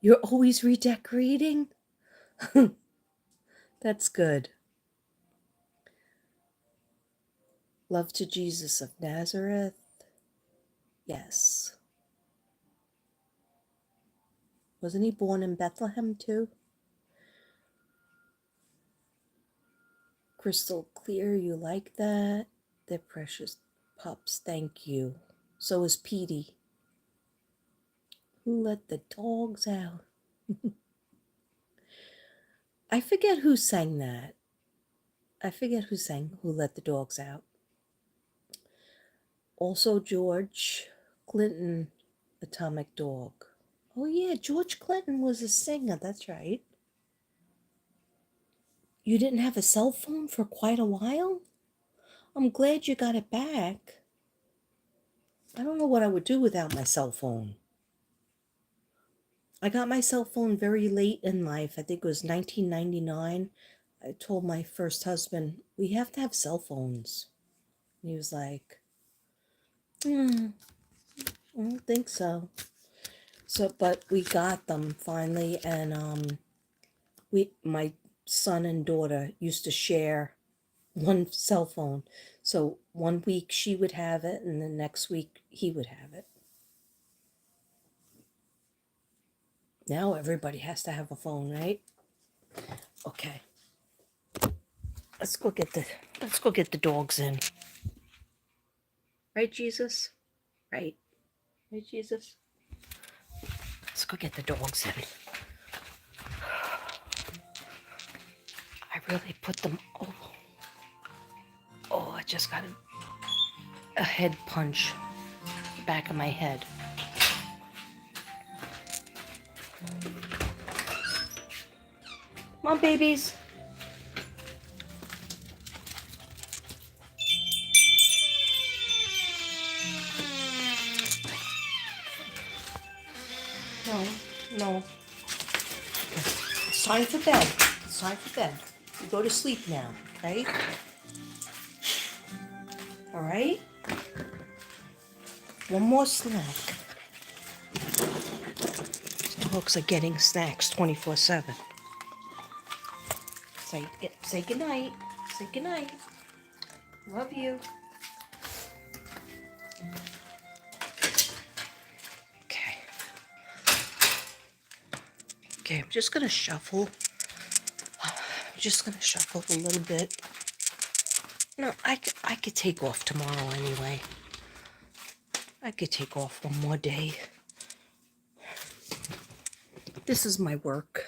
You're always redecorating? That's good. Love to Jesus of Nazareth. Yes. Wasn't he born in Bethlehem too? Crystal clear, you like that? They're precious pups, thank you. So is Petey. Who let the dogs out? I forget who sang that. I forget who sang Who Let the Dogs Out. Also George Clinton, Atomic Dog. Oh yeah, George Clinton was a singer, that's right. You didn't have a cell phone for quite a while? I'm glad you got it back. I don't know what I would do without my cell phone. I got my cell phone very late in life. I think it was 1999. I told my first husband, we have to have cell phones. And he was like, I don't think so. But we got them finally, and my son and daughter used to share one cell phone. So one week she would have it, and the next week he would have it. Now everybody has to have a phone, right? Okay. Let's go get the dogs in. Right, Jesus? Right. Right, Jesus? Let's go get the dogs in. I really put them. Oh, I just got a head punch back of my head. Come on, babies. No. It's time for bed. It's time for bed. You go to sleep now, okay? All right? One more snack. Dogs are getting snacks 24/7. Say goodnight. Say goodnight. Love you. Okay, I'm just going to shuffle. A little bit. No, I could take off tomorrow anyway. I could take off one more day. This is my work.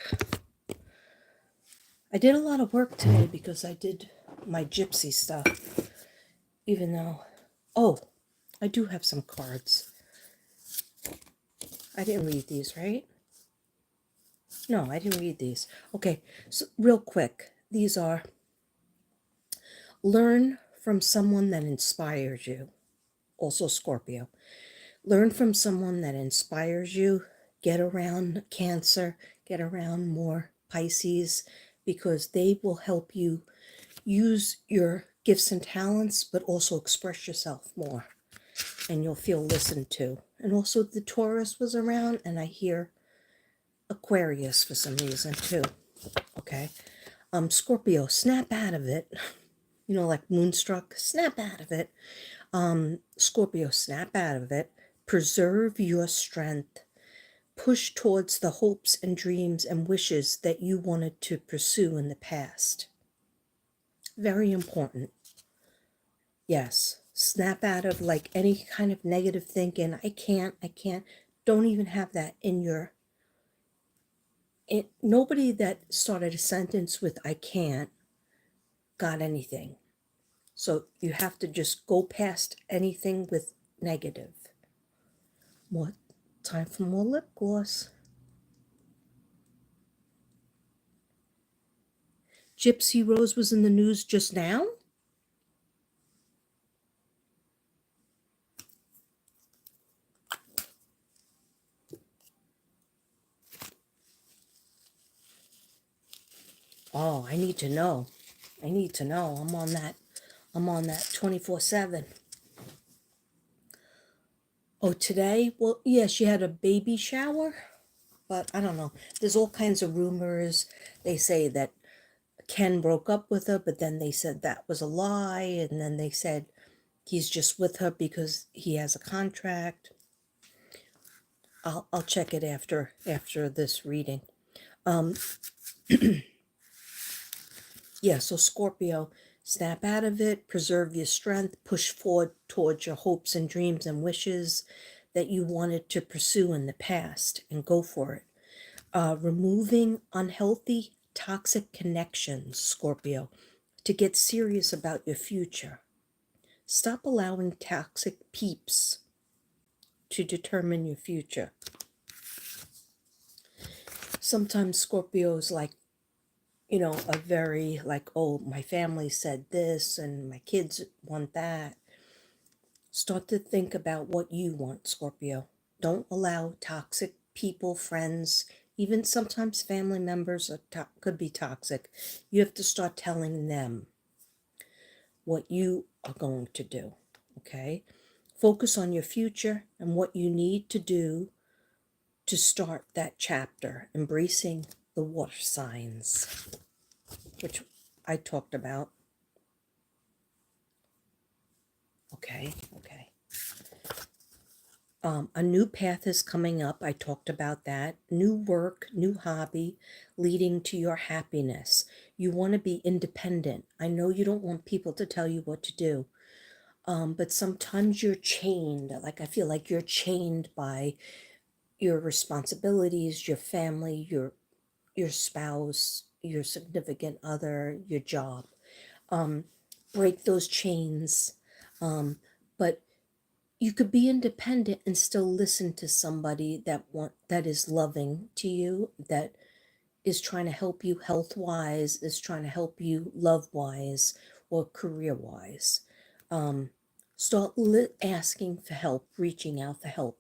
I did a lot of work today because I did my gypsy stuff. Even though... Oh, I do have some cards. I didn't read these, right? No, I didn't read these. Okay, so real quick, these are learn from someone that inspires you. Also, Scorpio. Learn from someone that inspires you. Get around Cancer, get around more Pisces, because they will help you use your gifts and talents, but also express yourself more, and you'll feel listened to. And also, the Taurus was around, and I hear Aquarius for some reason too. Okay. Scorpio, snap out of it. You know, like Moonstruck, snap out of it. Scorpio, snap out of it. Preserve your strength. Push towards the hopes and dreams and wishes that you wanted to pursue in the past. Very important. Yes. Snap out of like any kind of negative thinking. I can't. Don't even have that in your. Nobody that started a sentence with I can't got anything. So you have to just go past anything with negative. More time for more lip gloss. Gypsy Rose was in the news just now. Oh, I need to know. I'm on that. 24/7. Oh, today? Well, yeah, she had a baby shower, but I don't know. There's all kinds of rumors. They say that Ken broke up with her, but then they said that was a lie, and then they said he's just with her because he has a contract. I'll check it after this reading. Yeah, so Scorpio, snap out of it, preserve your strength, push forward towards your hopes and dreams and wishes that you wanted to pursue in the past, and go for it. Removing unhealthy, toxic connections, Scorpio, to get serious about your future. Stop allowing toxic peeps to determine your future. Sometimes Scorpios like, you know, are very like, oh, my family said this and my kids want that. Start to think about what you want, Scorpio. Don't allow toxic people, friends, even sometimes family members could be toxic. You have to start telling them what you are going to do, okay? Focus on your future and what you need to do to start that chapter, embracing the water signs, which I talked about. Okay. A new path is coming up. I talked about that. New work, new hobby, leading to your happiness. You want to be independent. I know you don't want people to tell you what to do, but sometimes you're chained. Like, I feel like you're chained by your responsibilities, your family, your spouse, your significant other, your job. Break those chains. But you could be independent and still listen to somebody that is loving to you, that is trying to help you health wise, is trying to help you love wise or career wise. Start asking for help, reaching out for help,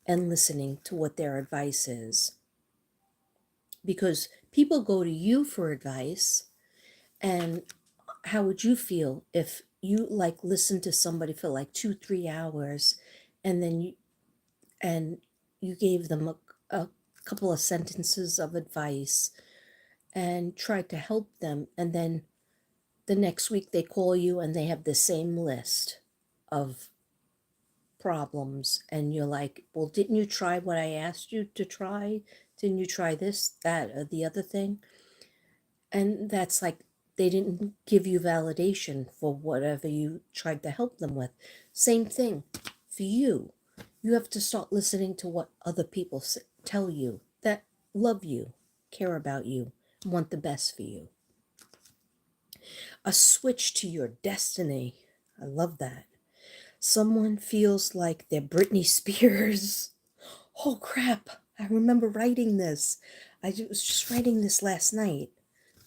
and listening to what their advice is, because people go to you for advice. And how would you feel if you like listened to somebody for like 2-3 hours, and then you gave them a couple of sentences of advice and tried to help them, and then the next week they call you and they have the same list of problems, and you're like, well, didn't you try what I asked you to try? Didn't you try this, that, or the other thing? And that's like, they didn't give you validation for whatever you tried to help them with. Same thing for you. You have to start listening to what other people tell you, that love you, care about you, want the best for you. A switch to your destiny. I love that. Someone feels like they're Britney Spears Oh crap, I remember writing this. I was just writing this last night,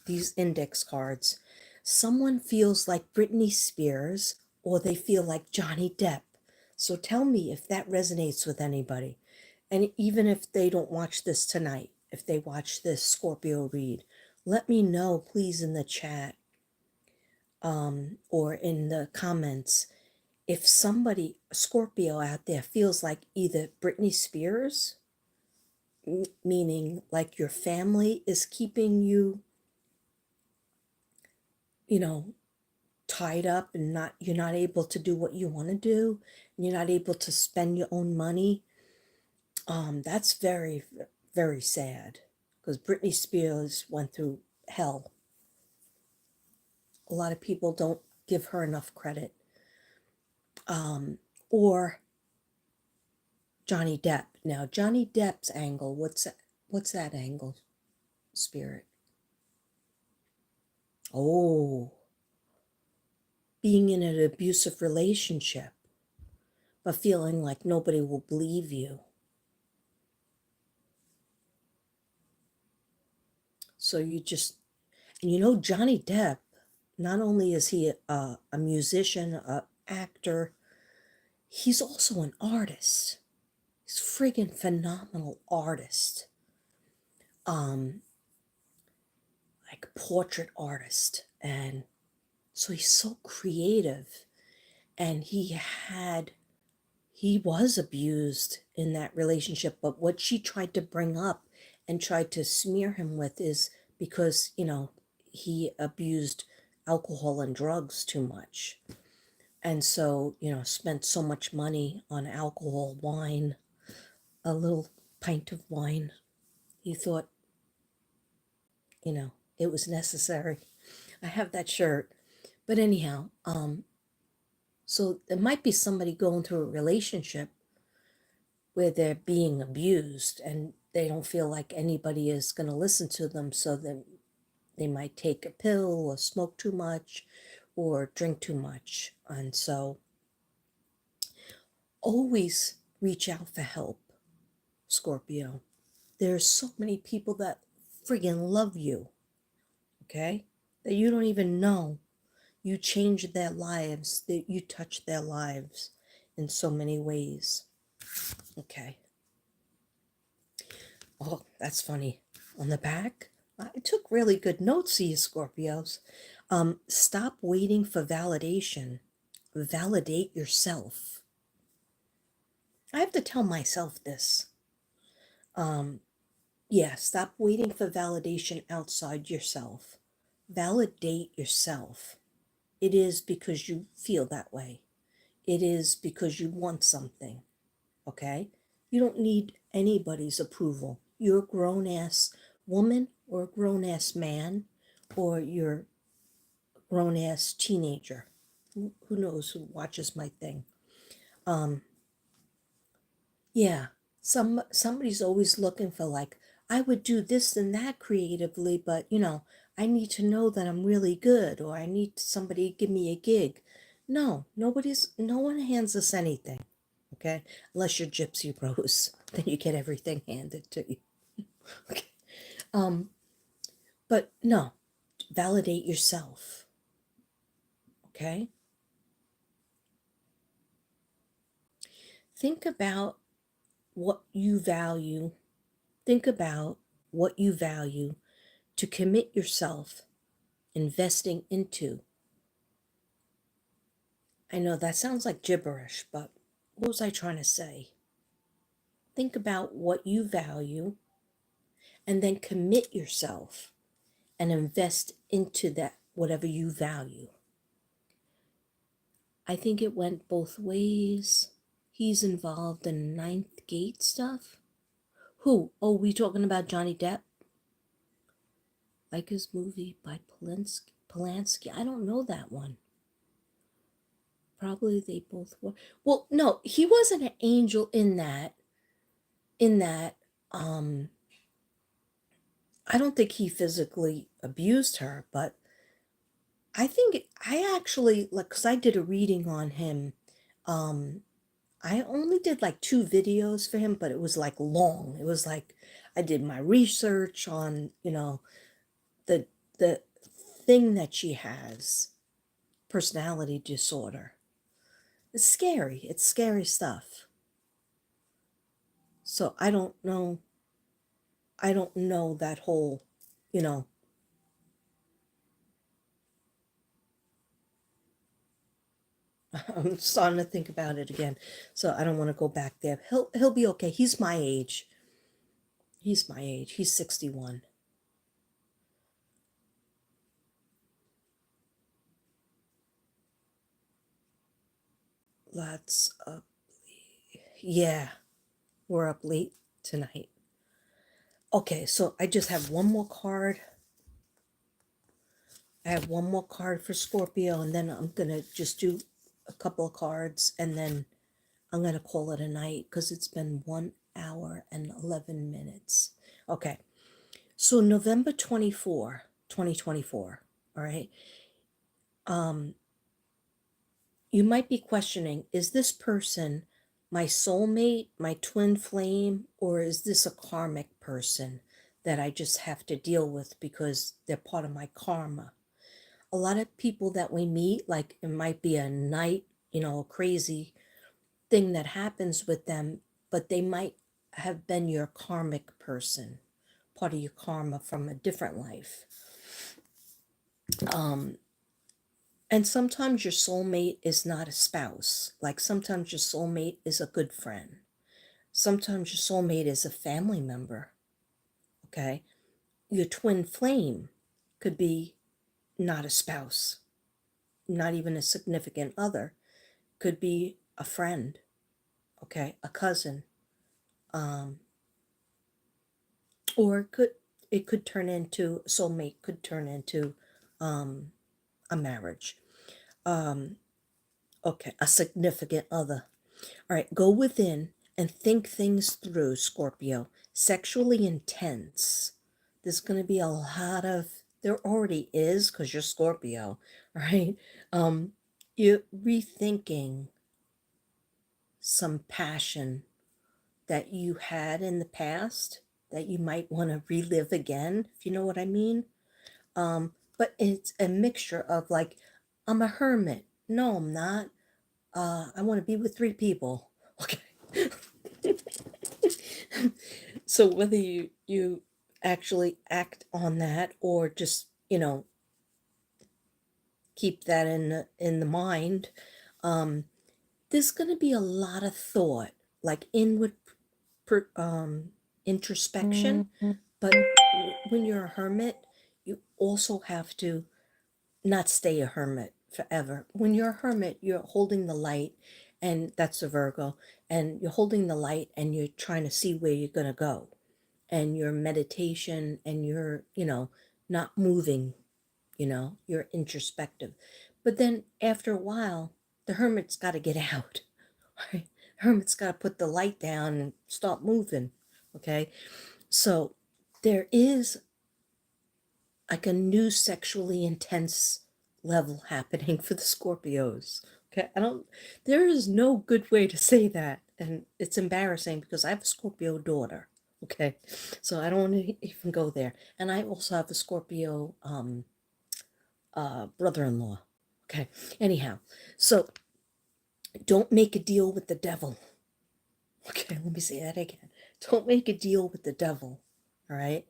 these index cards. Someone feels like Britney Spears or they feel like Johnny Depp. So tell me if that resonates with anybody. And even if they don't watch this tonight, if they watch this Scorpio read, let me know, please, in the chat or in the comments if somebody, Scorpio out there, feels like either Britney Spears, meaning like your family is keeping you, you know, tied up and not you're not able to do what you want to do, and you're not able to spend your own money. That's very, very sad because Britney Spears went through hell. A lot of people don't give her enough credit. Or Johnny Depp. Now, Johnny Depp's angle, what's that angle, Spirit? Oh, being in an abusive relationship, but feeling like nobody will believe you. So you just, and you know, Johnny Depp, not only is he a musician, a actor, he's also an artist. He's a friggin' phenomenal artist. Like portrait artist. And so he's so creative. And he was abused in that relationship. But what she tried to bring up and tried to smear him with is because, you know, he abused alcohol and drugs too much. And so, you know, spent so much money on alcohol, wine, a little pint of wine. He thought, you know, it was necessary. I have that shirt. But anyhow, so there might be somebody going through a relationship where they're being abused and they don't feel like anybody is going to listen to them, so then they might take a pill or smoke too much or drink too much. And so always reach out for help, Scorpio. There's so many people that friggin' love you, okay? That you don't even know. You change their lives, that you touch their lives in so many ways. Okay. Oh, that's funny. On the back, I took really good notes, you Scorpios. Stop waiting for validation. Validate yourself. I have to tell myself this. Yeah, stop waiting for validation outside yourself. Validate yourself. It is because you feel that way. It is because you want something. Okay? You don't need anybody's approval. You're a grown ass woman or a grown ass man, or you're a grown ass teenager. Who knows who watches my thing? Yeah, somebody's always looking for like, I would do this and that creatively, but you know, I need to know that I'm really good, or I need somebody to give me a gig. No one hands us anything. Okay? Unless you're Gypsy Rose, then you get everything handed to you. Okay. But no, validate yourself. Okay? Think about what you value. Think about what you value to commit yourself investing into. I know that sounds like gibberish, but what was I trying to say? Think about what you value and then commit yourself and invest into that, whatever you value. I think it went both ways. He's involved in Ninth Gate stuff. Who? Oh, we talking about Johnny Depp? Like his movie by Polanski. I don't know that one. Probably they both were. Well, no, he wasn't an angel in that. In that, I don't think he physically abused her, but I think I actually like because I did a reading on him. I only did like 2 videos for him, but it was like long. It was like I did my research on, the the thing that she has, personality disorder. It's scary. It's scary stuff. So I don't know that whole, you know, I'm starting to think about it again. So I don't want to go back there. He'll be okay. He's my age. He's my age. He's 61. Lots of, yeah, we're up late tonight. Okay, so I just have one more card. I have one more card for Scorpio, and then I'm gonna just do a couple of cards, and then I'm gonna call it a night because it's been 1 hour and 11 minutes. Okay, so November 24, 2024. All right. Um, you might be questioning, is this person my soulmate, my twin flame, or is this a karmic person that I just have to deal with because they're part of my karma? A lot of people that we meet, like it might be a night, a crazy thing that happens with them, but they might have been your karmic person, part of your karma from a different life. Um, and sometimes your soulmate is not a spouse. Like sometimes your soulmate is a good friend. Sometimes your soulmate is a family member. Okay. Your twin flame could be not a spouse, not even a significant other, could be a friend. Okay. A cousin. Um, or it could turn into soulmate, could turn into um, a marriage. Um, okay. A significant other. All right, go within and think things through, Scorpio. Sexually intense. There's going to be a lot of, there already is because you're Scorpio, right? Um, you're rethinking some passion that you had in the past that you might want to relive again, if you know what I mean. But it's a mixture of like, I'm a hermit. No, I'm not. I want to be with 3 people. Okay. So whether you actually act on that or just keep that in the mind, um, there's going to be a lot of thought, like inward introspection. But when you're a hermit, you also have to not stay a hermit forever. When you're a hermit, you're holding the light, and that's a Virgo, and you're holding the light and you're trying to see where you're going to go. And your meditation and your, not moving, you're introspective. But then after a while, the hermit's got to get out. Right? Hermit's got to put the light down and stop moving. Okay. So there is like a new sexually intense level happening for the Scorpios. Okay. There is no good way to say that. And it's embarrassing because I have a Scorpio daughter. Okay. So I don't want to even go there. And I also have a Scorpio brother in law. Okay. Anyhow, so don't make a deal with the devil. Okay. Let me say that again. Don't make a deal with the devil. All right.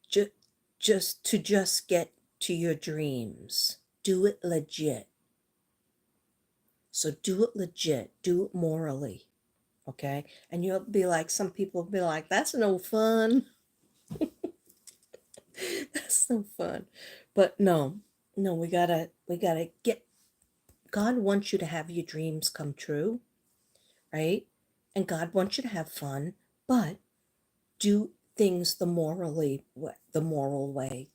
Just, just get to your dreams. Do it legit. So do it legit. Do it morally. Okay. And you'll be like, some people will be like, that's no fun. That's no fun. But no, no, we gotta get, God wants you to have your dreams come true, right? And God wants you to have fun, but do things the moral way.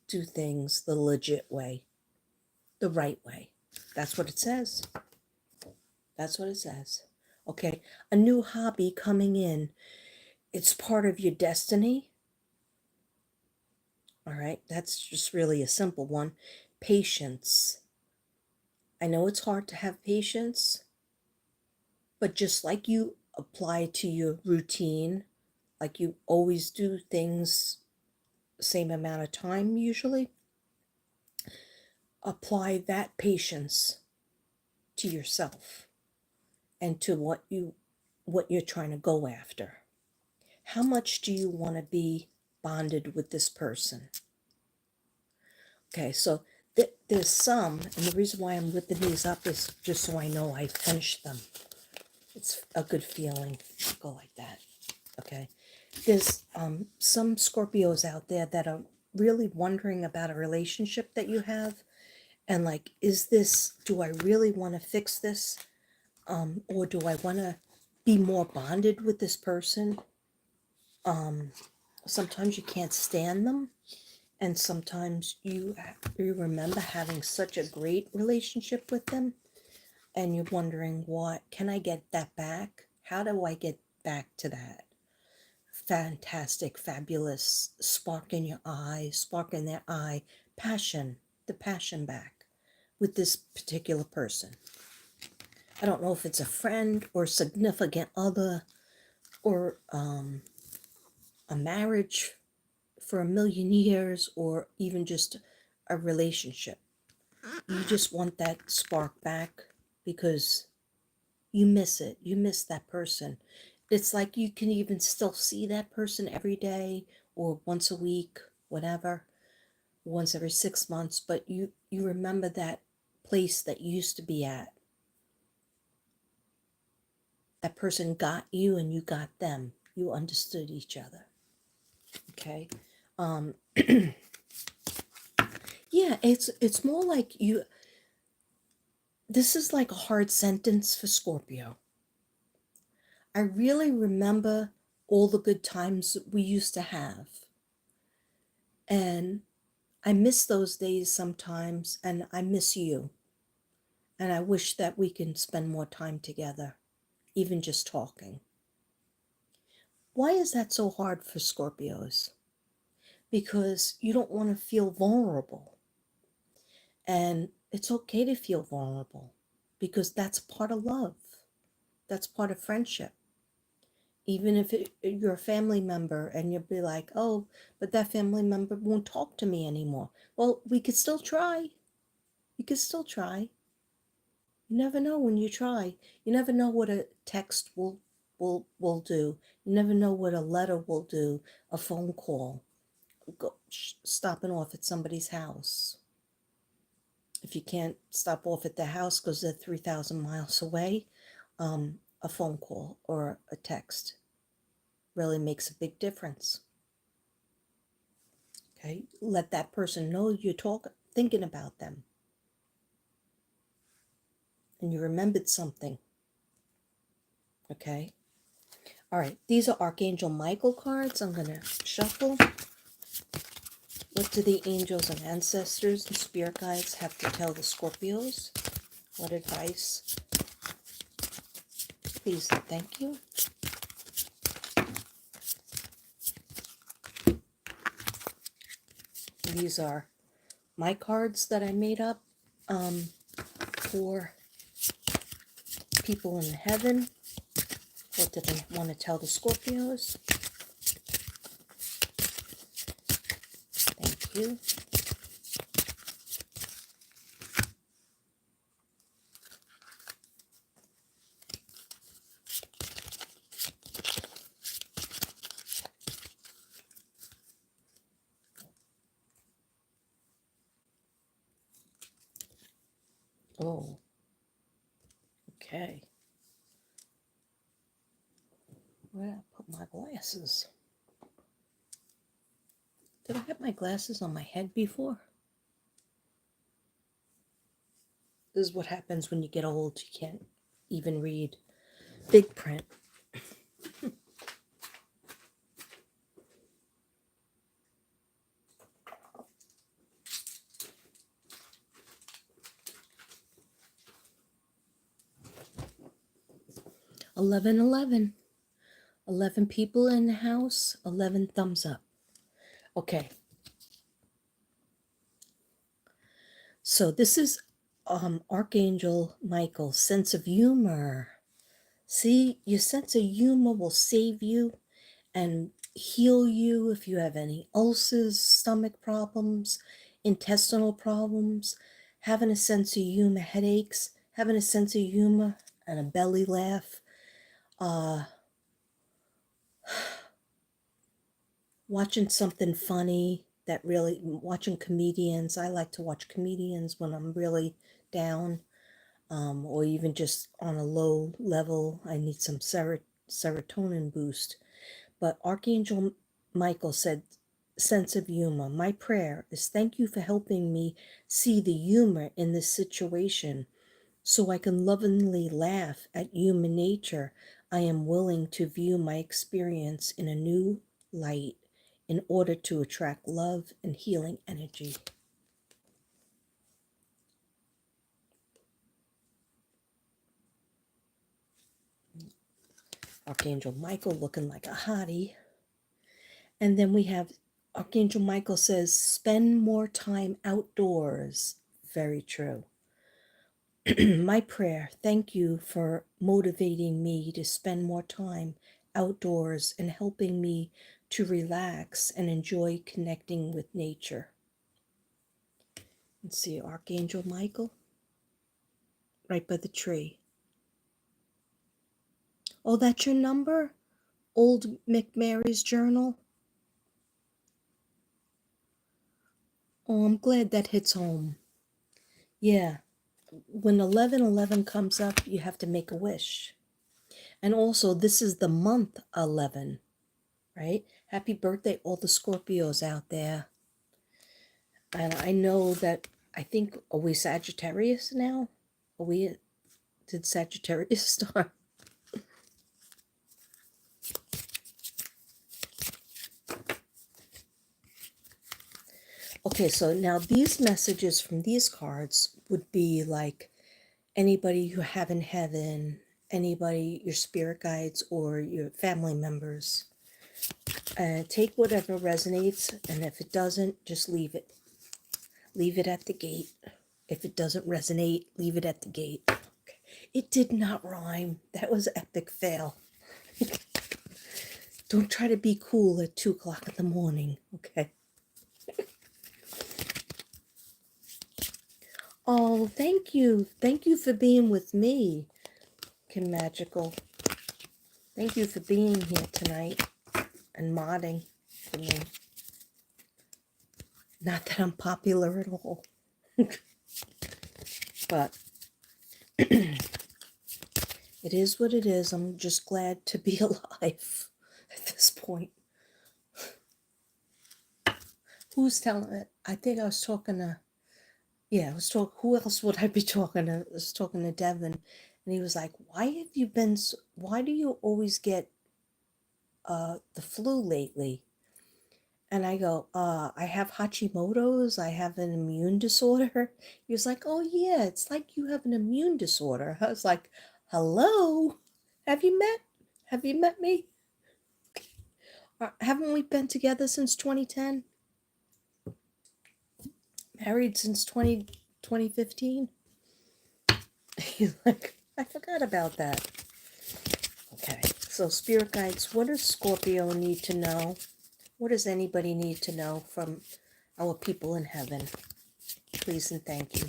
Do things the legit way, the right way. That's what it says. That's what it says. Okay. A new hobby coming in. It's part of your destiny. All right. That's just really a simple one. Patience. I know it's hard to have patience, but just like you apply to your routine, like you always do things same amount of time usually. Apply that patience to yourself and to what you're trying to go after. How much do you want to be bonded with this person? Okay, so there's some, and the reason why I'm whipping these up is just so I know I finished them. It's a good feeling to go like that. Okay, there's some Scorpios out there that are really wondering about a relationship that you have, and like, do I really want to fix this, or do I want to be more bonded with this person? Sometimes you can't stand them, and sometimes you remember having such a great relationship with them, and you're wondering, what can I get that back? How do I get back to that fantastic, fabulous spark in your eye, spark in their eye, passion, the passion back with this particular person? I don't know if it's a friend or significant other or a marriage for a million years, or even just a relationship. You just want that spark back because you miss it. You miss that person. It's like you can even still see that person every day or once a week, whatever, once every 6 months, but you remember that place that you used to be at. That person got you and you got them. You understood each other. Okay. Yeah, it's more like this is like a hard sentence for Scorpio. I really remember all the good times we used to have. And I miss those days sometimes, and I miss you. And I wish that we can spend more time together, even just talking. Why is that so hard for Scorpios? Because you don't want to feel vulnerable. And it's okay to feel vulnerable because that's part of love. That's part of friendship. Even if you're a family member and you'll be like, oh, but that family member won't talk to me anymore. Well, we could still try. You could still try. You never know when you try. You never know what a text will do. You never know what a letter will do, a phone call, stopping off at somebody's house. If you can't stop off at the house because they're 3,000 miles away, a phone call or a text really makes a big difference. Okay, let that person know you're thinking about them, and you remembered something. Okay, all right. These are Archangel Michael cards. I'm gonna shuffle. What do the angels and ancestors and spirit guides have to tell the Scorpios? What advice? Please and thank you. These are my cards that I made up for people in heaven. What do they want to tell the Scorpios? Thank you. Oh, okay. Where did I put my glasses? Did I have my glasses on my head before? This is what happens when you get old. You can't even read big print. $11, 11. 11 people in the house, 11 thumbs up. Okay. So this is Archangel Michael, sense of humor, See, your sense of humor will save you and heal you if you have any ulcers, stomach problems, intestinal problems. Having a sense of humor, headaches, having a sense of humor and a belly laugh. Uh, Watching something funny that really, watching comedians. I like to watch comedians when I'm really down, or even just on a low level. I need some serotonin boost. But Archangel Michael said, sense of humor. My prayer is thank you for helping me see the humor in this situation so I can lovingly laugh at human nature. I am willing to view my experience in a new light in order to attract love and healing energy. Archangel Michael looking like a hottie. And then we have Archangel Michael says, spend more time outdoors. Very true. My prayer, thank you for motivating me to spend more time outdoors and helping me to relax and enjoy connecting with nature. Let's see, Archangel Michael, right by the tree. Oh, that's your number? Old McMary's journal? Oh, I'm glad that hits home. Yeah, when 1111 comes up, you have to make a wish. And also, this is the month 11, right? Happy birthday, all the Scorpios out there. And I know that, I think, are we Sagittarius now? Did Sagittarius start? Okay, so now these messages from these cards would be like anybody you have in heaven, anybody, your spirit guides or your family members. Take whatever resonates, and if it doesn't, just leave it. Leave it at the gate. If it doesn't resonate, leave it at the gate. Okay. It did not rhyme. That was an epic fail. Don't try to be cool at 2 o'clock in the morning, okay? Oh, thank you. Thank you for being with me, Kim Magical. Thank you for being here tonight and modding for me. Not that I'm popular at all, but it is what it is. I'm just glad to be alive at this point. Who's telling it? I think I was talking to, yeah, I was talking, who else would I be talking to? I was talking to Devin, and he was like, why do you always get the flu lately? And I go, I have Hashimoto's, I have an immune disorder. He was like, oh yeah, it's like you have an immune disorder. I was like, hello, have you met? Have you met me? Haven't we been together since 2010? Married since 2015? He's like, I forgot about that. Okay, so spirit guides, what does Scorpio need to know? What does anybody need to know from our people in heaven? Please and thank you.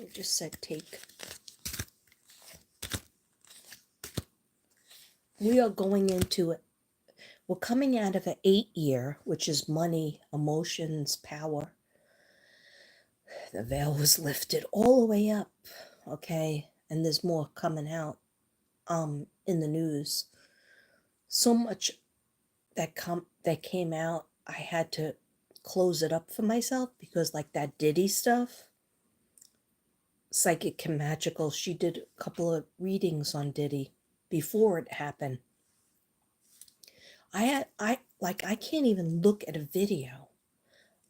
I just said take. We are going into it. We're coming out of an 8-year, which is money, emotions, power. The veil was lifted all the way up, okay? And there's more coming out in the news. So much that came out, I had to close it up for myself because like that Diddy stuff, Psychic and Magical, she did a couple of readings on Diddy before it happened. I can't even look at a video.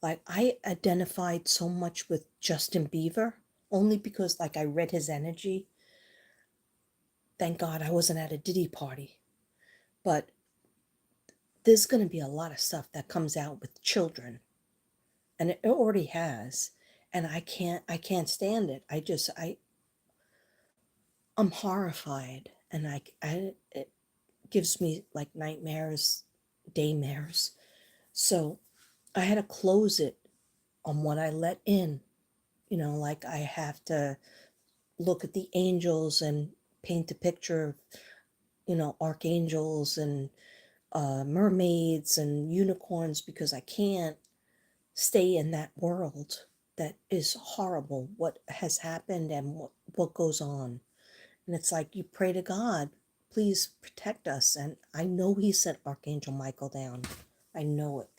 Like I identified so much with Justin Bieber only because like I read his energy. Thank God I wasn't at a Diddy party. But there's going to be a lot of stuff that comes out with children, and it already has, and I can't stand it. I'm horrified, and it gives me like nightmares, daymares. So I had to close it on what I let in. Like I have to look at the angels and paint a picture of, archangels and mermaids and unicorns, because I can't stay in that world that is horrible, what has happened and what goes on. And it's like you pray to God, please protect us. And I know he sent Archangel Michael down. I know it.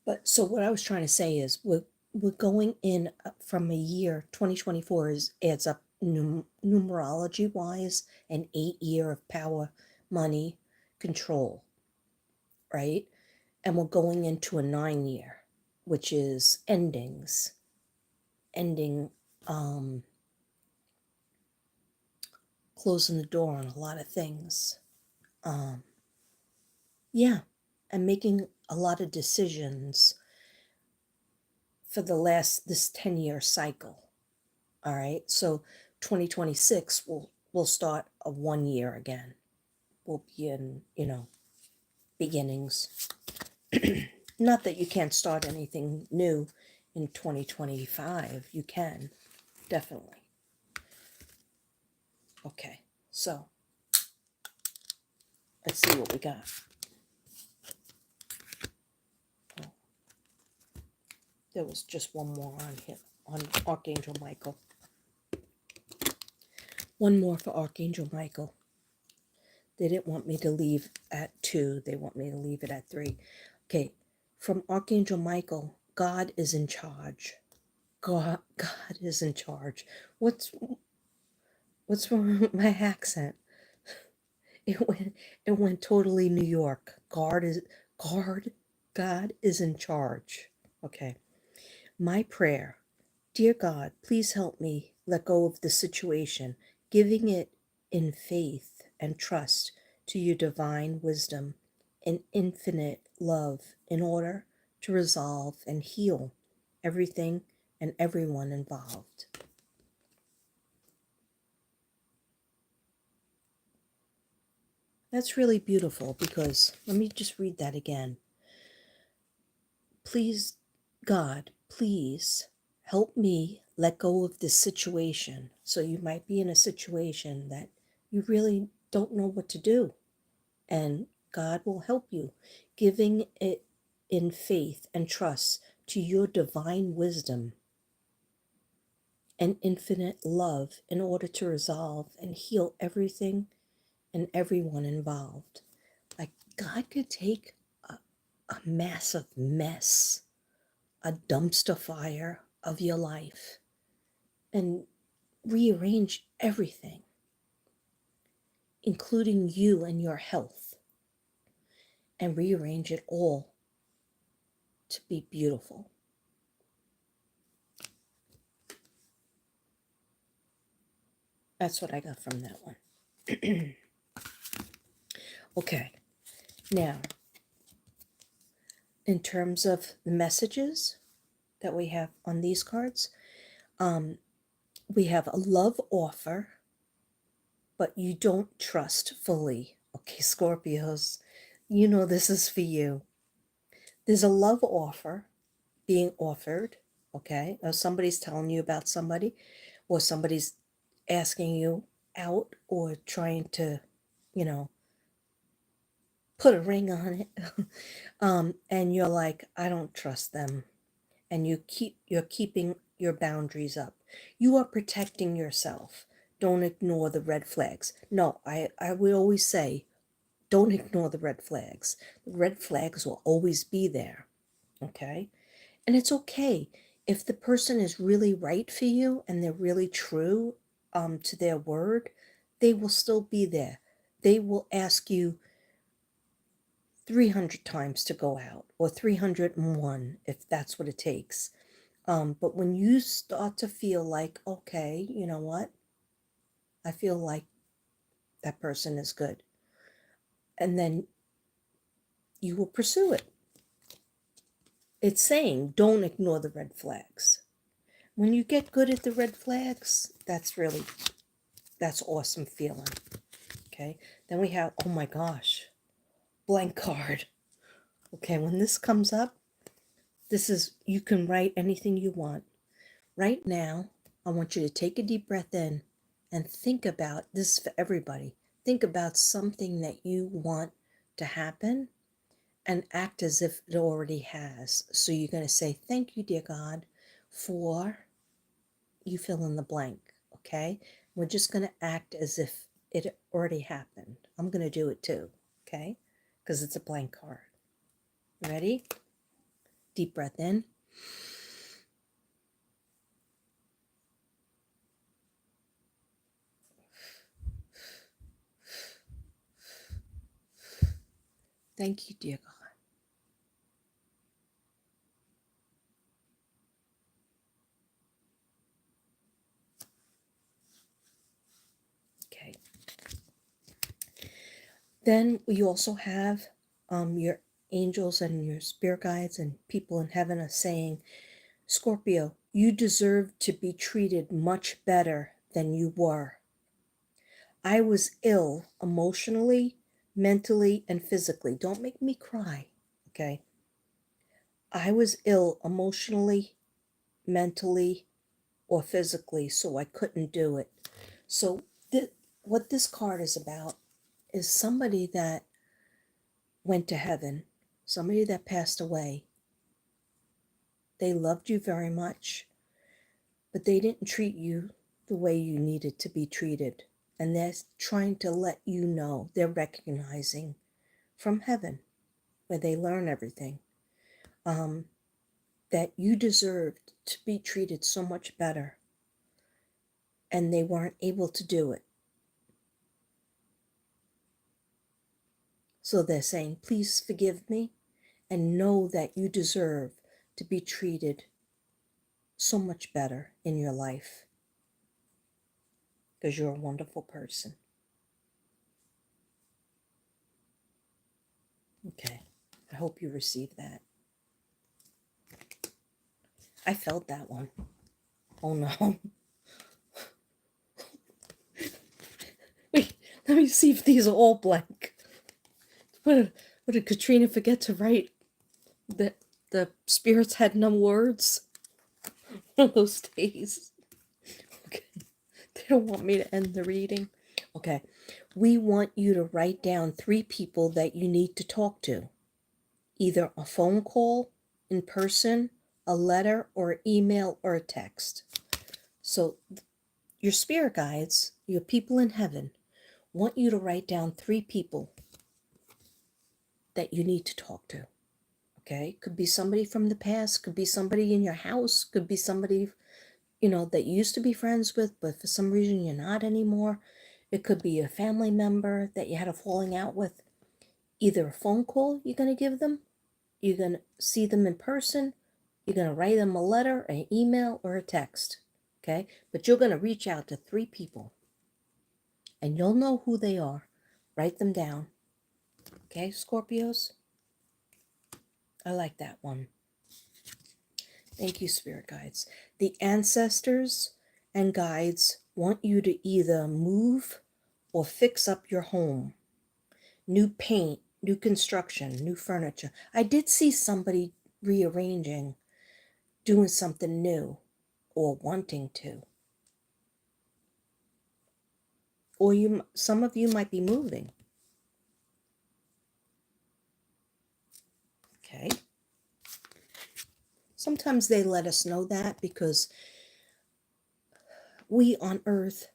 But so what I was trying to say is we're going in from a year 2024 adds up numerology wise an 8 year of power, money, control, right? And we're going into a 9 year, which is ending, closing the door on a lot of things. Um, yeah, and making a lot of decisions for this 10 year cycle. All right. So 2026 will start a 1 year again. We'll be in, beginnings. Not that you can't start anything new in 2025. You can, definitely. Okay. So let's see what we got. Oh, there was just one more on here, on Archangel Michael. One more for Archangel Michael. They didn't want me to leave at 2. They want me to leave it at 3. Okay. From Archangel Michael, God is in charge. God is in charge. What's wrong with my accent? It went totally New York. God is in charge. Okay. My prayer, dear God, please help me let go of the situation, giving it in faith and trust to your divine wisdom and infinite love in order to resolve and heal everything and everyone involved. That's really beautiful, because let me just read that again. Please, God, please help me let go of this situation. So you might be in a situation that you really don't know what to do, and God will help you, giving it in faith and trust to your divine wisdom and infinite love in order to resolve and heal everything and everyone involved. Like God could take a massive mess, a dumpster fire of your life, and rearrange everything, including you and your health, and rearrange it all to be beautiful. That's what I got from that one. Okay, now, in terms of the messages that we have on these cards, we have a love offer, but you don't trust fully. Okay, Scorpios, you know this is for you. There's a love offer being offered, okay? Or somebody's telling you about somebody, or somebody's asking you out, or trying to, you know, put a ring on it. And you're like, I don't trust them. And you're keeping your boundaries up. You are protecting yourself. Don't ignore the red flags. No, I would always say, don't ignore the red flags. The red flags will always be there. Okay? And it's okay if the person is really right for you and they're really true to their word, they will still be there. They will ask you 300 times to go out, or 301 if that's what it takes. But when you start to feel like, okay, you know what? I feel like that person is good. And then you will pursue it. It's saying, don't ignore the red flags. when you get good at the red flags, that's awesome feeling. Okay. Then we have, oh my gosh, blank card. Okay. When this comes up, you can write anything you want. Right now, I want you to take a deep breath in and think about this for everybody. Think about something that you want to happen and act as if it already has. So you're going to say, thank you, dear God, for you fill in the blank. Okay. We're just going to act as if it already happened. I'm going to do it too. Okay. Because it's a blank card. Ready? Deep breath in. Thank you, dear God. Okay. Then we also have your angels and your spirit guides and people in heaven are saying, Scorpio, you deserve to be treated much better than you were. I was ill emotionally, mentally, and physically. Don't make me cry, okay? I was ill emotionally, mentally, or physically, so I couldn't do it. So, what this card is about is somebody that went to heaven, somebody that passed away. They loved you very much, but they didn't treat you the way you needed to be treated. And they're trying to let you know, they're recognizing from heaven, where they learn everything, that you deserved to be treated so much better. And they weren't able to do it. So they're saying, please forgive me and know that you deserve to be treated so much better in your life because you're a wonderful person. Okay, I hope you receive that. I felt that one. Oh no. Wait, let me see if these are all blank. What did Katrina forget to write? That the spirits had no words? One of those days. Okay. They don't want me to end the reading. Okay. We want you to write down 3 people that you need to talk to. Either a phone call, in person, a letter, or email, or a text. So your spirit guides, your people in heaven, want you to write down 3 people that you need to talk to. Okay? Could be somebody from the past, could be somebody in your house, could be somebody, that you used to be friends with, but for some reason you're not anymore. It could be a family member that you had a falling out with. Either a phone call you're going to give them, you're going to see them in person, you're going to write them a letter, an email, or a text. Okay? But you're going to reach out to 3 people. And you'll know who they are. Write them down. Okay, Scorpios? I like that one. Thank you, spirit guides. The ancestors and guides want you to either move or fix up your home. New paint, new construction, new furniture. I did see somebody rearranging, doing something new, or wanting to. Or some of you might be moving. Okay. Sometimes they let us know that because we on Earth,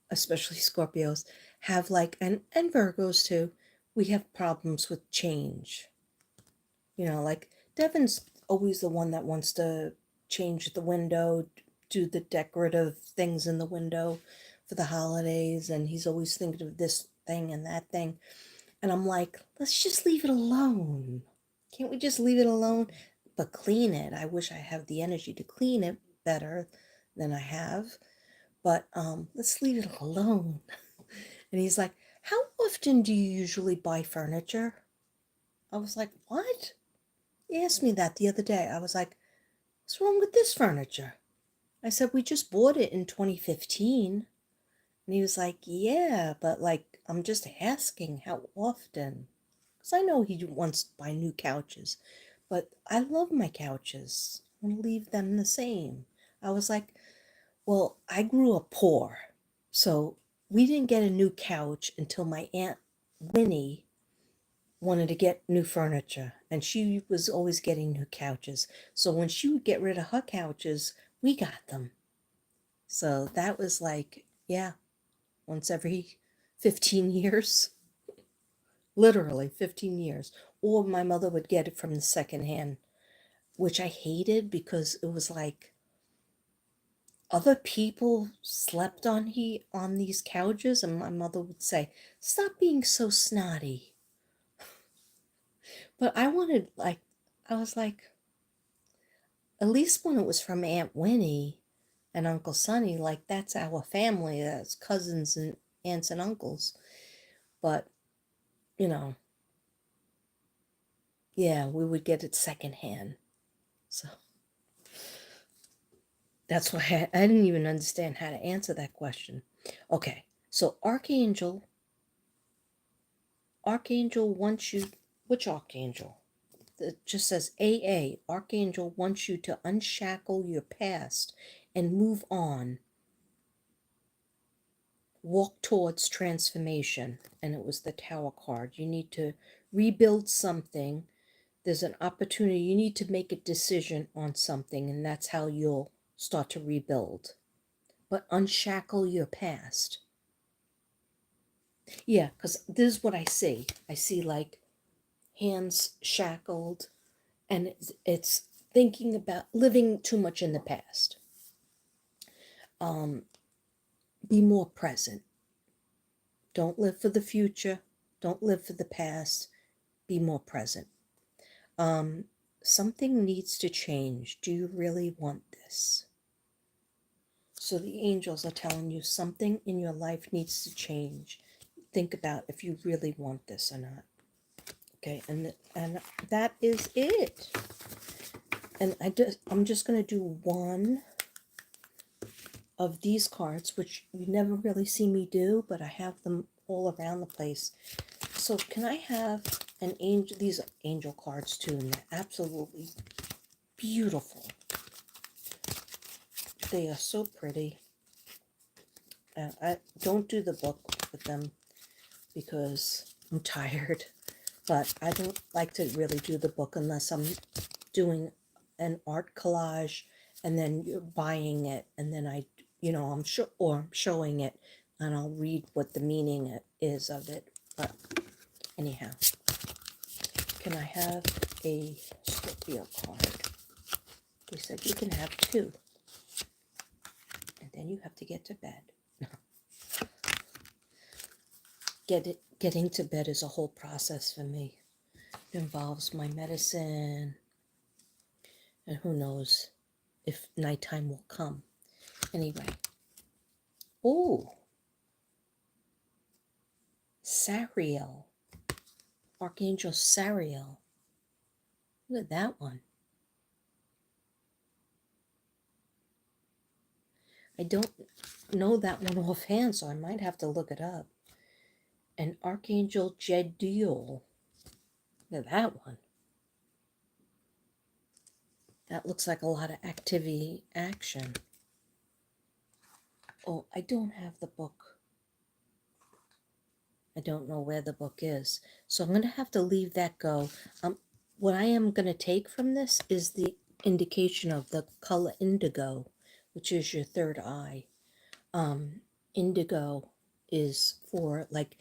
especially Scorpios, have and Virgos too, we have problems with change. Like Devin's always the one that wants to change the window, do the decorative things in the window for the holidays, and he's always thinking of this thing and that thing. And I'm like, let's just leave it alone. Can't we just leave it alone? But clean it. I wish I have the energy to clean it better than I have. But let's leave it alone. And he's like, how often do you usually buy furniture? I was like, what? He asked me that the other day. I was like, what's wrong with this furniture? I said, we just bought it in 2015. And he was like, yeah, but like, I'm just asking how often. Because I know he wants to buy new couches, but I love my couches. I want to leave them the same. I was like, well, I grew up poor. So we didn't get a new couch until my Aunt Winnie wanted to get new furniture. And she was always getting new couches. So when she would get rid of her couches, we got them. So that was like, yeah, once every 15 years, literally 15 years. Or my mother would get it from the second hand, which I hated because it was like other people slept on these couches, and my mother would say, "Stop being so snotty." But I wanted, like, I was like, at least when it was from Aunt Winnie and Uncle Sonny, like that's our family, that's cousins and aunts and uncles. But you know, yeah, we would get it secondhand. So that's why I didn't even understand how to answer that question. Okay, so Archangel wants you, which Archangel? It just says AA. Archangel wants you to unshackle your past and move on. Walk towards transformation. And it was the Tower card. You need to rebuild something. There's an opportunity. You need to make a decision on something, and that's how you'll start to rebuild. But unshackle your past. Yeah, because this is what I see. I see like hands shackled, and it's thinking about living too much in the past. Be more present. Don't live for the future. Don't live for the past. Be more present. Something needs to change. Do you really want this? So the angels are telling you something in your life needs to change. Think about if you really want this or not. Okay, and that is it. And I'm just going to do one of these cards, which you never really see me do, but I have them all around the place. So can I have an angel? These are angel cards too, and they're absolutely beautiful. They are so pretty. I don't do the book with them because I'm tired, but I don't like to really do the book unless I'm doing an art collage and then you're buying it, and then I'm sure, or I'm showing it, and I'll read what the meaning is of it. But anyhow, can I have a Scorpio card? We said you can have two, and then you have to get to bed. Getting to bed is a whole process for me. It involves my medicine, and who knows if nighttime will come. Anyway. Oh, Sariel. Archangel Sariel. Look at that one. I don't know that one offhand, so I might have to look it up. And Archangel Jediel. Look at that one. That looks like a lot of activity, action. Oh, I don't have the book. I don't know where the book is. So I'm going to have to leave that go. What I am going to take from this is the indication of the color indigo, which is your third eye. Indigo is for like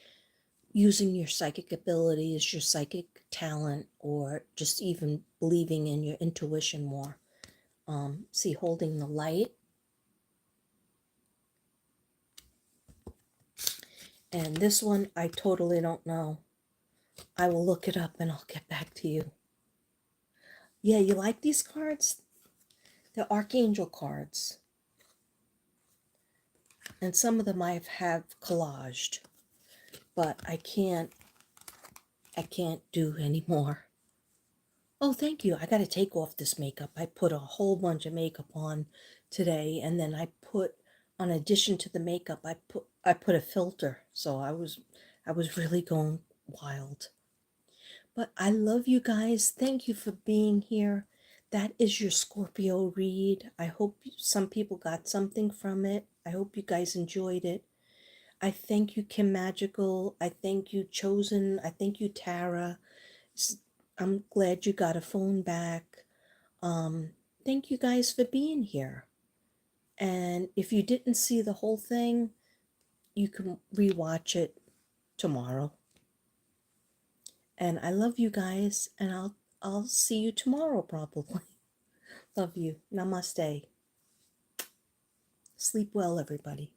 using your psychic abilities, your psychic talent, or just even believing in your intuition more. See, holding the light. And this one, I totally don't know. I will look it up and I'll get back to you. Yeah, you like these cards? They're Archangel cards. And some of them I have collaged, but I can't do anymore. Oh, thank you. I got to take off this makeup. I put a whole bunch of makeup on today, and then I put, on addition to the makeup, I put a filter. So I was really going wild. But I love you guys. Thank you for being here. That is your Scorpio read. I hope some people got something from it. I hope you guys enjoyed it. I thank you, Kim Magical. I thank you, Chosen. I thank you, Tara. I'm glad you got a phone back. Um, Thank you guys for being here. And if you didn't see the whole thing, you can rewatch it tomorrow. And I love you guys, and I'll see you tomorrow probably. Love you. Namaste. Sleep well, everybody.